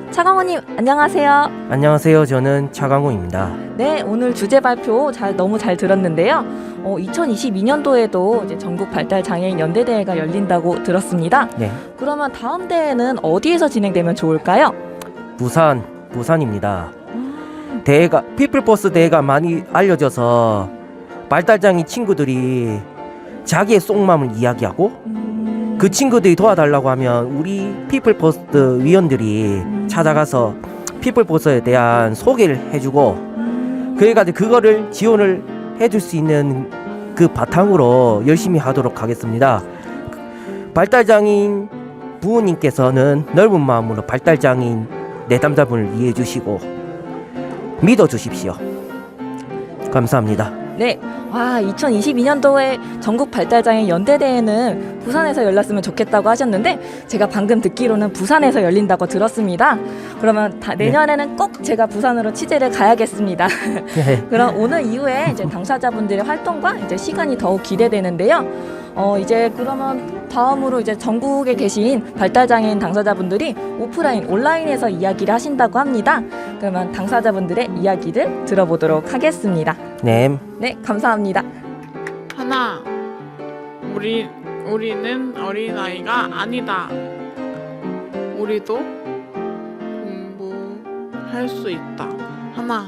S9: 차강호님 안녕하세요.
S12: 안녕하세요. 저는 차강호입니다.
S9: 네, 오늘 주제 발표 너무 잘 들었는데요. 2022년도에도 이제 전국 발달장애인 연대대회가 열린다고 들었습니다.
S12: 네.
S9: 그러면 다음 대회는 어디에서 진행되면 좋을까요?
S12: 부산입니다. 대회가 피플버스 대회가 많이 알려져서 발달장애인 친구들이 자기의 속마음을 이야기하고 그 친구들이 도와달라고 하면 우리 피플버스 위원들이 찾아가서 피플버스에 대한 소개를 해주고 그래가지고 그거를 지원을 해줄 수 있는 그 바탕으로 열심히 하도록 하겠습니다. 발달장애인 부모님께서는 넓은 마음으로 발달장애인 내담자분을 이해해 주시고 믿어 주십시오. 감사합니다.
S9: 네, 2022년도에 전국 발달장애인 연대대회는 부산에서 열렸으면 좋겠다고 하셨는데 제가 방금 듣기로는 부산에서 열린다고 들었습니다. 그러면 내년에는 꼭 제가 부산으로 취재를 가야겠습니다. 그럼 오늘 이후에 이제 당사자분들의 활동과 이제 시간이 더욱 기대되는데요. 이제 그러면 다음으로 이제 전국에 계신 발달장애인 당사자분들이 온라인에서 이야기를 하신다고 합니다. 그러면 당사자분들의 이야기를 들어보도록 하겠습니다.
S12: 네.
S9: 네, 감사합니다.
S23: 하나, 우리는 어린아이가 아니다. 우리도 공부할 수 있다. 하나,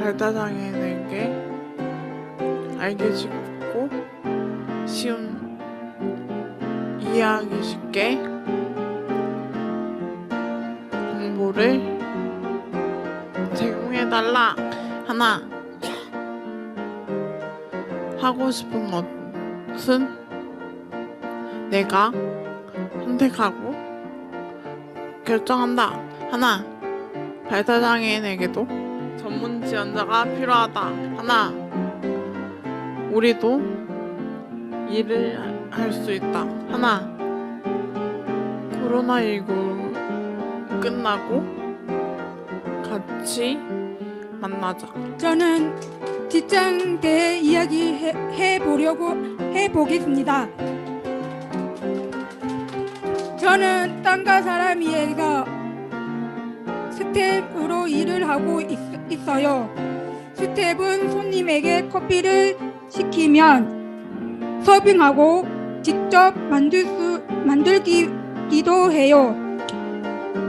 S23: 발달장애인에게 알기 쉽고 이해하기 쉽게 정보를 제공해달라. 하나, 하고 싶은 것은 내가 선택하고 결정한다. 하나, 발달장애인에게도 전문 지원자가 필요하다. 하나, 우리도 일을 할 수 있다. 하나, 코로나19 끝나고 같이 만나자.
S13: 저는 직장대 이야기 해보겠습니다. 저는 땅과 사람이가 스텝으로 일을 하고 있어요. 스텝은 손님에게 커피를 시키면 서빙하고 직접 만들기도 해요.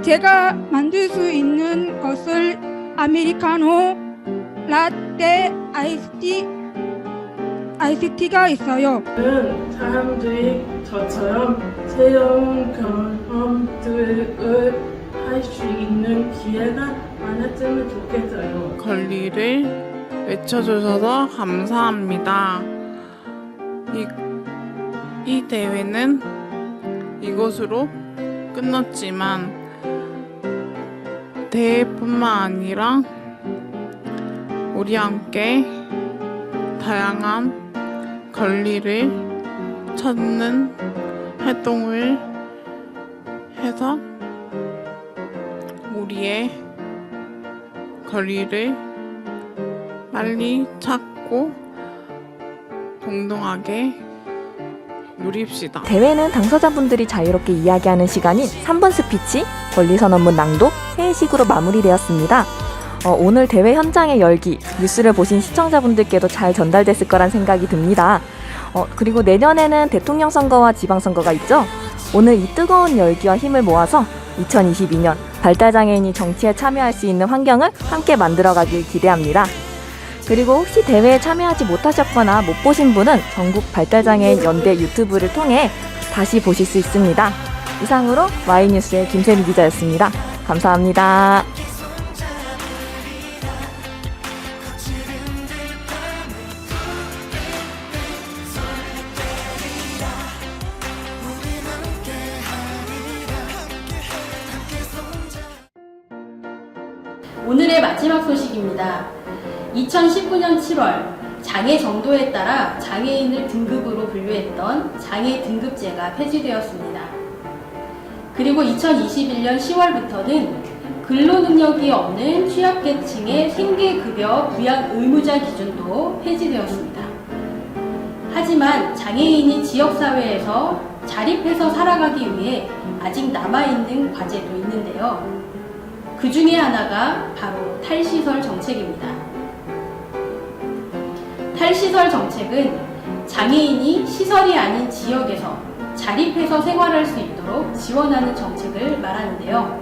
S13: 제가 만들 수 있는 것을 아메리카노, 라떼, 아이스티, ICT가 있어요.
S7: 사람들이 저처럼 새로운 경험들을 할 수 있는 기회가 많았으면 좋겠어요.
S23: 권리를 외쳐주셔서 감사합니다. 이 대회는 이것으로 끝났지만 대회뿐만 아니라 우리 함께 다양한 권리를 찾는 활동을 해서 우리의 권리를 빨리 찾고 동등하게 누립시다.
S9: 대회는 당사자분들이 자유롭게 이야기하는 시간인 3분 스피치, 권리선언문 낭독, 회의식으로 마무리되었습니다. 오늘 대회 현장의 열기, 뉴스를 보신 시청자분들께도 잘 전달됐을 거란 생각이 듭니다. 그리고 내년에는 대통령 선거와 지방선거가 있죠. 오늘 이 뜨거운 열기와 힘을 모아서 2022년 발달장애인이 정치에 참여할 수 있는 환경을 함께 만들어가길 기대합니다. 그리고 혹시 대회에 참여하지 못하셨거나 못 보신 분은 전국 발달장애인 연대 유튜브를 통해 다시 보실 수 있습니다. 이상으로 Y뉴스의 김세미 기자였습니다. 감사합니다.
S20: 오늘의 마지막 소식입니다. 2019년 7월 장애 정도에 따라 장애인을 등급으로 분류했던 장애 등급제가 폐지되었습니다. 그리고 2021년 10월부터는 근로능력이 없는 취약계층의 생계급여 부양 의무자 기준도 폐지되었습니다. 하지만 장애인이 지역사회에서 자립해서 살아가기 위해 아직 남아있는 과제도 있는데요. 그 중에 하나가 바로 탈시설 정책입니다. 탈시설 정책은 장애인이 시설이 아닌 지역에서 자립해서 생활할 수 있도록 지원하는 정책을 말하는데요.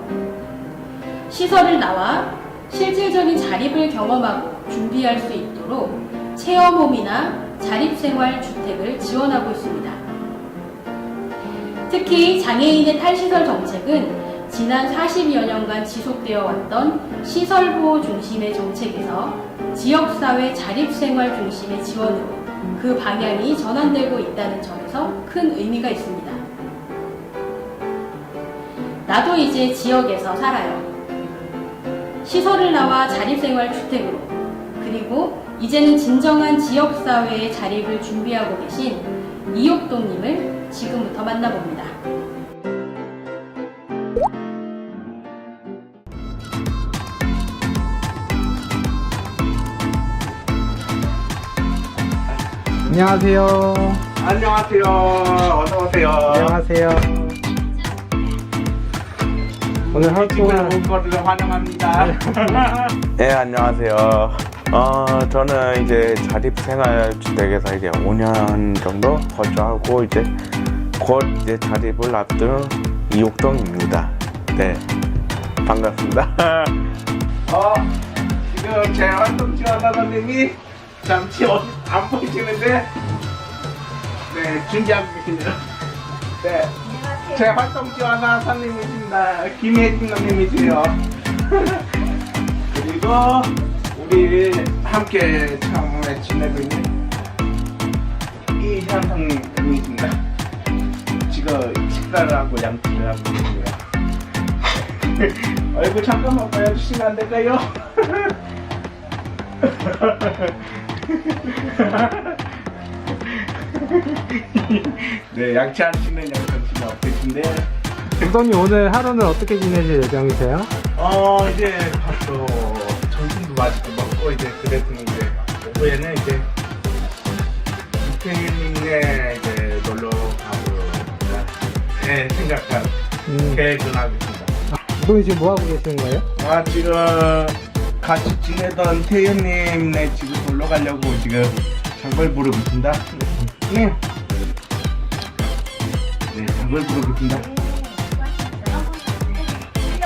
S20: 시설을 나와 실질적인 자립을 경험하고 준비할 수 있도록 체험홈이나 자립생활 주택을 지원하고 있습니다. 특히 장애인의 탈시설 정책은 지난 40여 년간 지속되어 왔던 시설보호 중심의 정책에서 지역사회 자립생활 중심의 지원으로 그 방향이 전환되고 있다는 점에서 큰 의미가 있습니다. 나도 이제 지역에서 살아요. 시설을 나와 자립생활 주택으로, 그리고 이제는 진정한 지역사회의 자립을 준비하고 계신 이옥동님을 지금부터 만나봅니다.
S14: 안녕하세요.
S15: 안녕하세요. 어서 오세요.
S14: 안녕하세요. 오늘 활동을
S15: 온 것을 환영합니다.
S16: 네, 안녕하세요. 저는 이제 자립생활주택에서 이제 5년 정도 거주하고 이제 곧 이제 자립을 앞둔 이옥동입니다. 네, 반갑습니다.
S15: 지금 제 활동 지원사 선생님이 잠시 안 보이시는데, 네, 준비하고 계십니다. 네, 제 활동 지원사 선생님이십니다. 김혜진 선생님이세요. 그리고 우리 함께 처음에 지내고 있는 이현 선생님이십니다. 지금 식사를 하고 양치를 하고 있습니다. 얼굴 잠깐만 보여주시면 안 될까요? 네, 양치하시는 양치는 없으신데.
S14: 옥동님 오늘 하루는 어떻게 지내실 예정이세요?
S15: 이제 밥도 점심도 맛있게 먹고 이제 그랬으면 이제 오후에는 이제 이태일님네 이제 놀러 가고 네, 생각한 계획을 하고 있습니다.
S14: 옥동님 지금 뭐 하고 계시는 거예요?
S15: 지금 같이 지내던 태연님네 집을 놀러 가려고 지금 장벌 부르고 있습니다. 네. 네, 장벌 부르고 있습니다.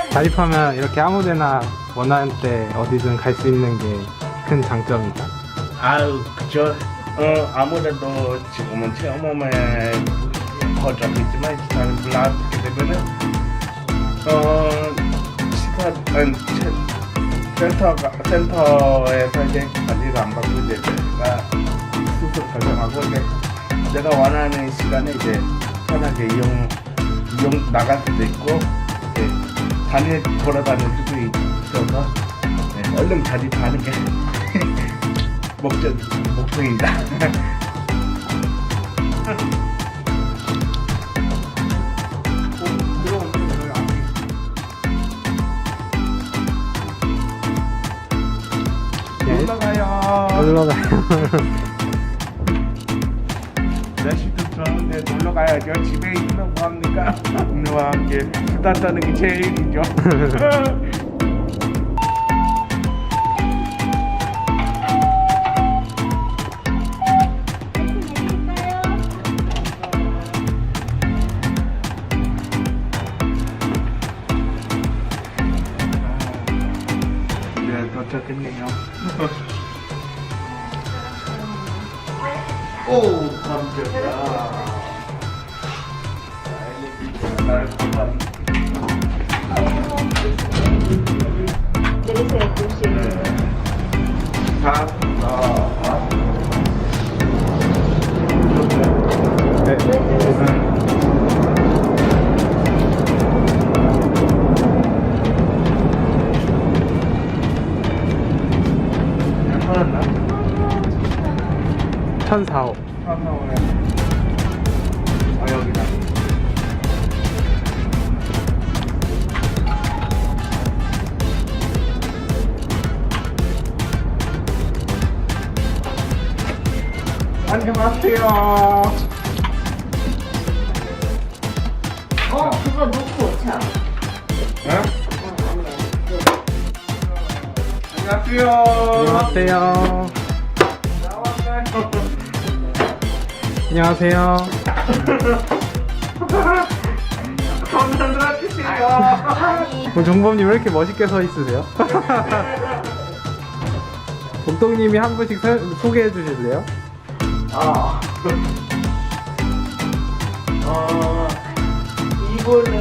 S14: 자립하면 이렇게 아무데나 원하는 때 어디든 갈 수 있는 게 큰 장점이다.
S15: 아유, 그죠. 아무래도 지금은 체험홈에 거주하겠지만 자립을 하게 되면은 센터에서 이제 관리를 안 받고 이제 내가 스스로 결정하고 이제 내가 원하는 시간에 이제 편하게 이용 나갈 수도 있고 이제 돌아다닐 수도 있어서 얼른 자립하는 게 목표입니다. 놀러 가요.
S14: 놀러 가요.
S15: 날씨도 좋은데 놀러 가야죠. 집에 있으면 뭐합니까? 부모와 함께 수다 떠는 게 제일이죠. 네, 도착했네요. 오, 깜짝이야.
S22: 내리세요, 혹시.
S15: 얼마나?
S14: 1004호.
S15: 여기다. 안녕하세요.
S22: 그거 놓고 참.
S15: 안녕하세요.
S14: 안녕하세요. 안녕하세요.
S15: 손 들어주세요.
S14: 종범님 왜 이렇게 멋있게 서 있으세요? 복동님이 한 분씩 소개해 주실래요?
S15: 이분은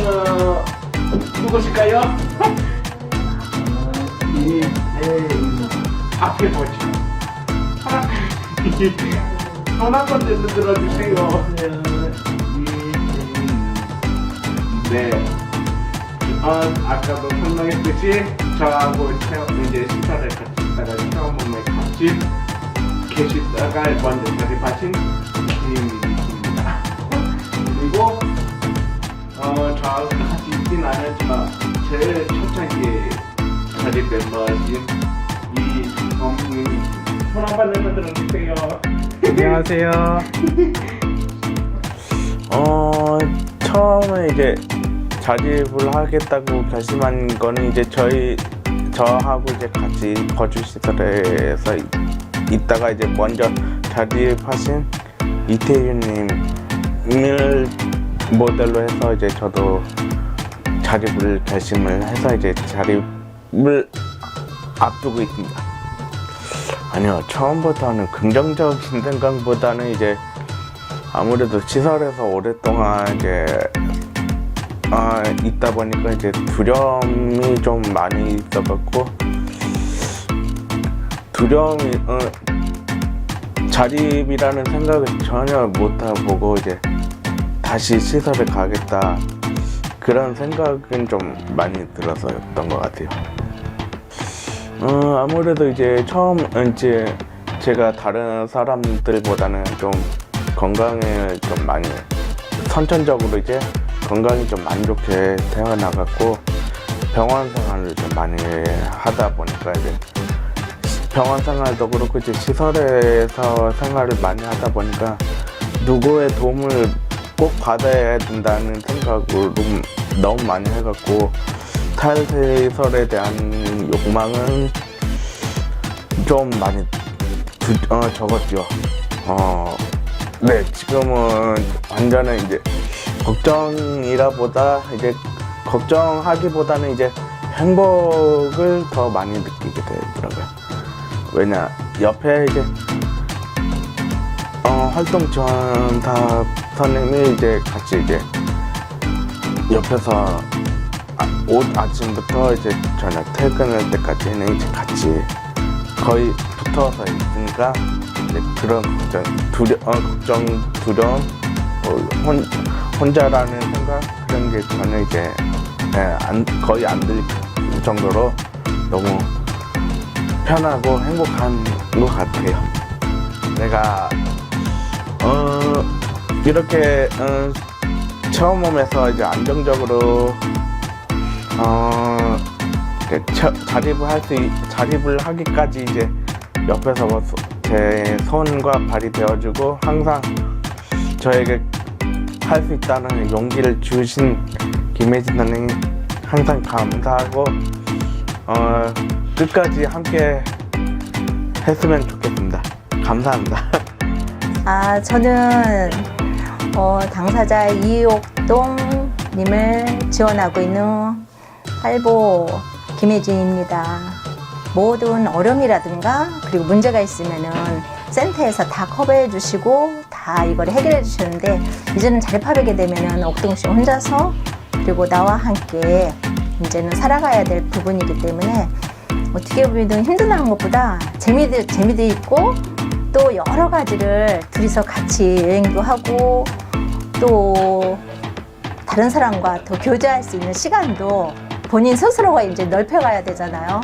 S15: 누구실까요? 앞에 보죠. 손 한번 들어주세요. 네. 아까도 설명했듯이 저하고 이제 시설에 같이 있다가 체험홈에 같이 계시다가 먼저 자립하신 팀입니다. 그리고 저하고 같이 있진 않았지만 제일 초창기 자립 멤버신 이범님 손 한번 들어주세요.
S14: 안녕하세요.
S16: 처음에 이제 자립을 하겠다고 결심한 거는 이제 저하고 이제 같이 거주 시설에서 있다가 이제 먼저 자립하신 이태윤님을 모델로 해서 이제 저도 자립을 결심을 해서 이제 자립을 앞두고 있습니다. 아니요, 처음부터는 긍정적인 생각보다는 이제 아무래도 시설에서 오랫동안 이제 있다 보니까 이제 두려움이 좀 많이 있어갖고 두려움이 자립이라는 생각을 전혀 못하고 이제 다시 시설에 가겠다 그런 생각은 좀 많이 들어서였던 것 같아요. 아무래도 이제 처음 이제 제가 다른 사람들보다는 좀 건강에 좀 많이 선천적으로 이제 건강이 좀 안 좋게 태어나갖고 병원 생활을 좀 많이 하다 보니까 이제 병원 생활도 그렇고 이제 시설에서 생활을 많이 하다 보니까 누구의 도움을 꼭 받아야 된다는 생각으로 너무 많이 해갖고 탈시설에 대한 욕망은 좀 많이 적었죠. 네, 지금은 완전히 이제 걱정하기보다는 이제 행복을 더 많이 느끼게 되더라고요. 왜냐, 옆에 이제 활동 지원사 선생님이 이제 같이 이제 옆에서 아침부터 이제 저녁 퇴근할 때까지는 이제 같이 거의 붙어서 있으니까 이제 그런 두려움, 혼자라는 생각 그런 게 전혀 이제 거의 안 들 정도로 너무 편하고 행복한 것 같아요. 내가 이렇게 처음 오면서 이제 안정적으로 자립을 하기까지 이제 옆에서 제 손과 발이 되어주고 항상 저에게 할 수 있다는 용기를 주신 김혜진 선생님 항상 감사하고 끝까지 함께 했으면 좋겠습니다. 감사합니다.
S1: 저는 당사자 이옥동님을 지원하고 있는 활보 김혜진입니다. 모든 어려움이라든가 그리고 문제가 있으면은 센터에서 다 커버해 주시고 다 이걸 해결해 주시는데 이제는 자립하게 되면은 옥동 씨 혼자서 그리고 나와 함께 이제는 살아가야 될 부분이기 때문에 어떻게 보면 힘든 것보다 재미도 있고 또 여러 가지를 둘이서 같이 여행도 하고 또 다른 사람과 더 교제할 수 있는 시간도 본인 스스로가 이제 넓혀가야 되잖아요.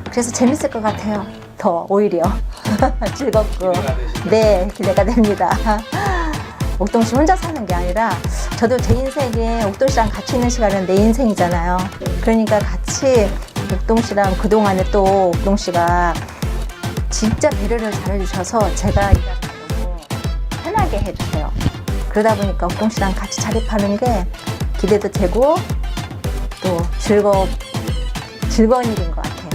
S1: 그래서 재밌을 것 같아요. 더 오히려 즐겁고 네 기대가 됩니다. 옥동 씨 혼자 사는 게 아니라 저도 제 인생에 옥동 씨랑 같이 있는 시간은 내 인생이잖아요. 그러니까 같이 옥동 씨랑 그동안에 또 옥동 씨가 진짜 배려를 잘해주셔서 제가 일하는 거 너무 편하게 해주세요. 그러다 보니까 옥동 씨랑 같이 자립하는 게 기대도 되고 또 즐거운 일인 것 같아요.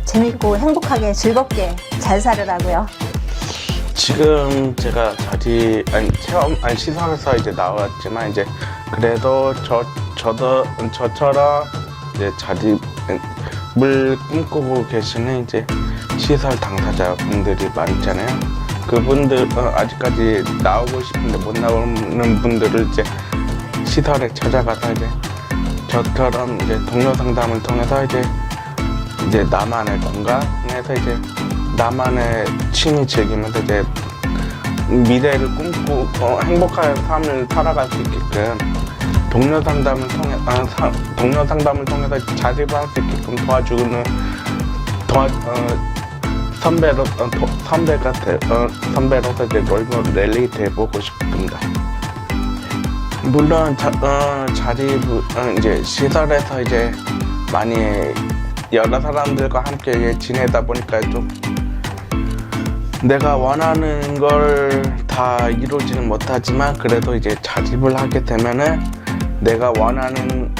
S1: 재밌고 행복하게 즐겁게 잘 살으라고요.
S16: 지금 제가 시설에서 이제 나왔지만 이제 그래도 저처럼 이제 자립을 꿈꾸고 계시는 이제 시설 당사자분들이 많잖아요. 그분들 아직까지 나오고 싶은데 못 나오는 분들을 이제 시설에 찾아가서 이제 저처럼 이제 동료 상담을 통해서 이제 나만의 공간에서 이제 나만의 취미 즐기면서 이제 미래를 꿈꾸고 행복한 삶을 살아갈 수 있게끔 동료 상담을 통해서 자립을 할 수 있게끔 도와주는 선배로서 이제 롤모델이 돼보고 싶습니다. 물론 자립 이제 시설에서 이제 많이 여러 사람들과 함께 지내다 보니까 좀 내가 원하는 걸 다 이루지는 못하지만 그래도 이제 자립을 하게 되면은 내가 원하는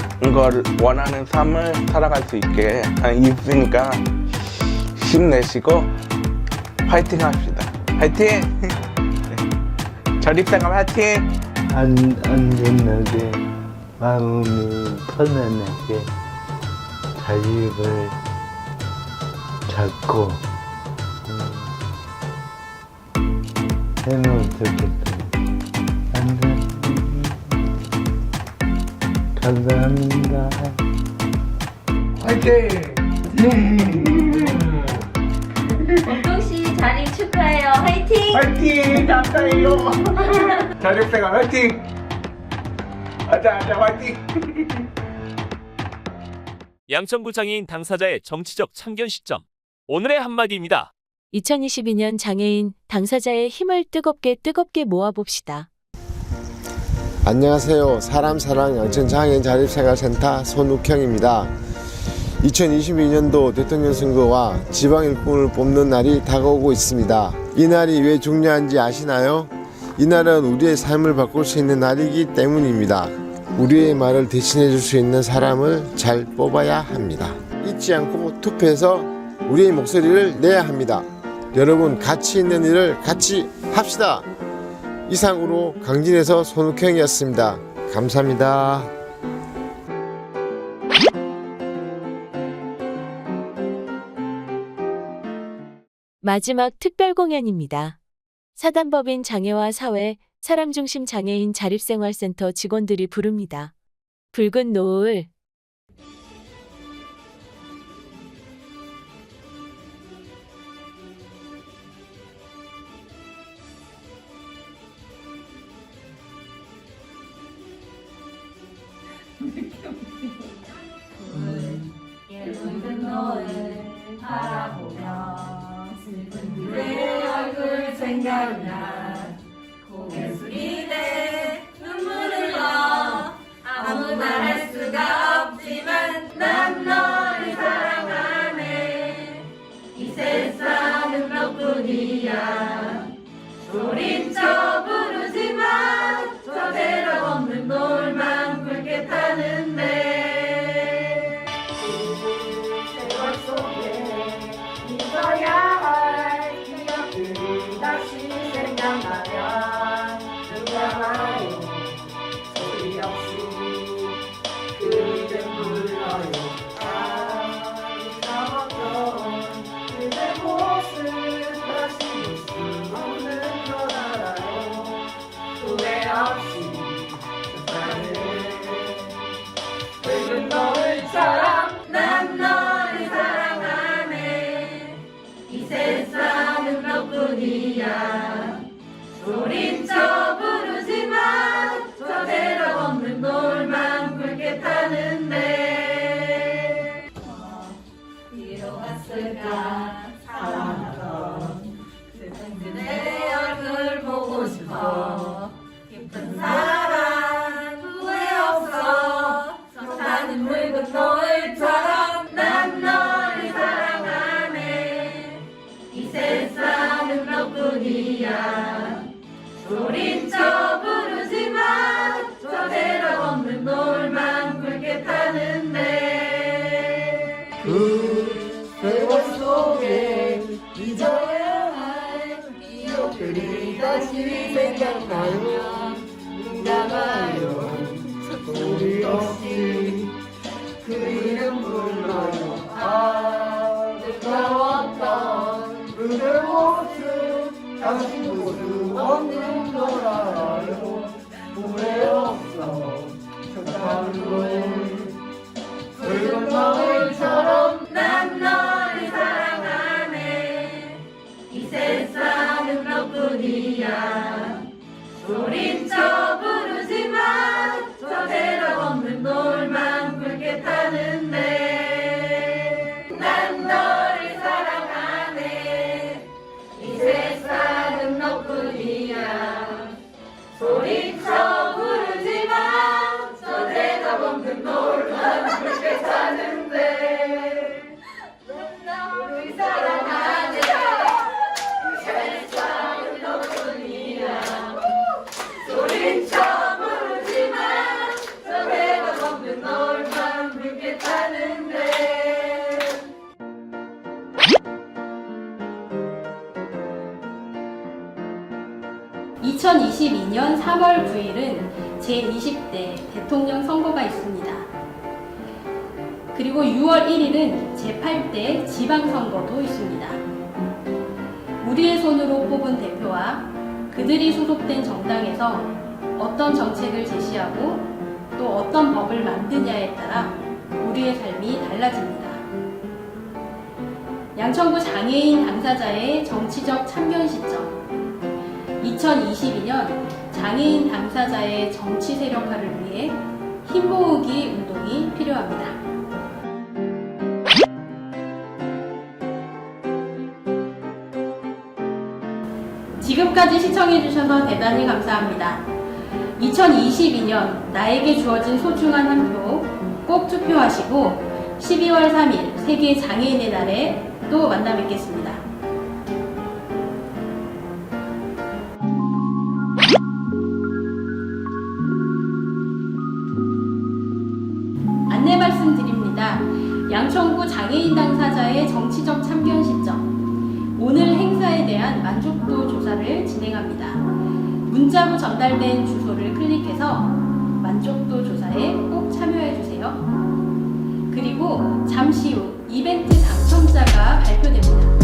S16: 삶을 살아갈 수 있으니까 힘내시고 화이팅 합시다. 화이팅! 자립생활 화이팅!
S17: 안전하게 마음이 편안하게 자립을 잡고 해놓으면 좋겠어요. 감사합니다.
S15: 화이팅!
S22: 옥동씨 자립 축하해요. 화이팅!
S15: 화이팅! 감사해요. 자립생활 화이팅! 아자 화이팅!
S5: 양천구 장애인 당사자의 정치적 참견 시점. 오늘의 한마디입니다.
S18: 2022년 장애인 당사자의 힘을 뜨겁게 모아봅시다.
S19: 안녕하세요. 사람사랑 양천장애인 자립생활센터 손욱형입니다. 2022년도 대통령 선거와 지방 일꾼을 뽑는 날이 다가오고 있습니다. 이 날이 왜 중요한지 아시나요? 이 날은 우리의 삶을 바꿀 수 있는 날이기 때문입니다. 우리의 말을 대신해 줄 수 있는 사람을 잘 뽑아야 합니다. 잊지 않고 투표해서 우리의 목소리를 내야 합니다. 여러분, 가치 있는 일을 같이 합시다. 이상으로 강진에서 손욱형이었습니다. 감사합니다.
S18: 마지막 특별 공연입니다. 사단법인 장애와 사회, 사람중심 장애인 자립생활센터 직원들이 부릅니다. 붉은 노을.
S22: 붉은 노을 바라보며 슬픈 그대 얼굴 생각나 고개 숙이네 눈물을 넣어 아무 말 할 수가 없지만 난 너를 사랑하네 이 세상은 너뿐이야 소리쳐 부르지만 저 대로 없는 노을만 붉게 타는데 잊어야 할 기억들이 다시 생각나면 누가 말요 소리 없이 그 이름 불러요 잊어먹던 그대 모습 다시 볼 수 없는 걸 알아요 후회 없이 세상을 붉은 노을처럼 난 너를 사랑하네 이 세상은 너뿐이야 소리쳐 부르지만 저 대로 없는 노을만 붉게 타는데 위로 갔을까 사랑하던 슬픈 그대 얼굴 보고 싶어 깊은 사랑 후회 없어 서타는 붉은 노을처럼 난 너를 사랑하네 이 세상은 너뿐이야 소리쳐 부르지만 저 대로 없는 노을만 붉게 타는데 그 세월 속에 잊어야 할 기억들이 다시 생각나면 누가 가요 소리 없이 그 이름 불러요 아름다웠던 그대 모습 다시 볼 수 없는 걸 알아요 후회 없어 세상은 붉은 노을처럼 난 너를 사랑하네 이 세상은 너뿐이야 소리쳐 부르지만 저 대로 없는 노을만 붉게 타는데 난 너를 사랑하네 이 세상은 너뿐이야 소리쳐 부르지만 저 대답 없는 노을만 붉게 타는데 난 너를 사랑하네 이 세상은 너뿐이야 소리쳐 부르지만 저 대답 없는 노을만 붉게 타는데
S20: 2022년 3월 9일은 제20대 대통령 선거가 있습니다. 그리고 6월 1일은 제8대 지방선거도 있습니다. 우리의 손으로 뽑은 대표와 그들이 소속된 정당에서 어떤 정책을 제시하고 또 어떤 법을 만드냐에 따라 우리의 삶이 달라집니다. 양천구 장애인 당사자의 정치적 참견 시점 2022년 장애인 당사자의 정치 세력화를 위해 힘모으기 운동이 필요합니다. 지금까지 시청해주셔서 대단히 감사합니다. 2022년 나에게 주어진 소중한 한 표 꼭 투표하시고 12월 3일 세계 장애인의 날에 또 만나 뵙겠습니다. 안내 말씀드립니다. 양천구 장애인 당사자의 정치적 참견 시점 오늘 행사에 대한 만족도 조사를 진행합니다. 문자로 전달된 주소를 클릭해서 만족도 조사에 꼭 참여해주세요. 그리고 잠시 후 이벤트 당첨자가 발표됩니다.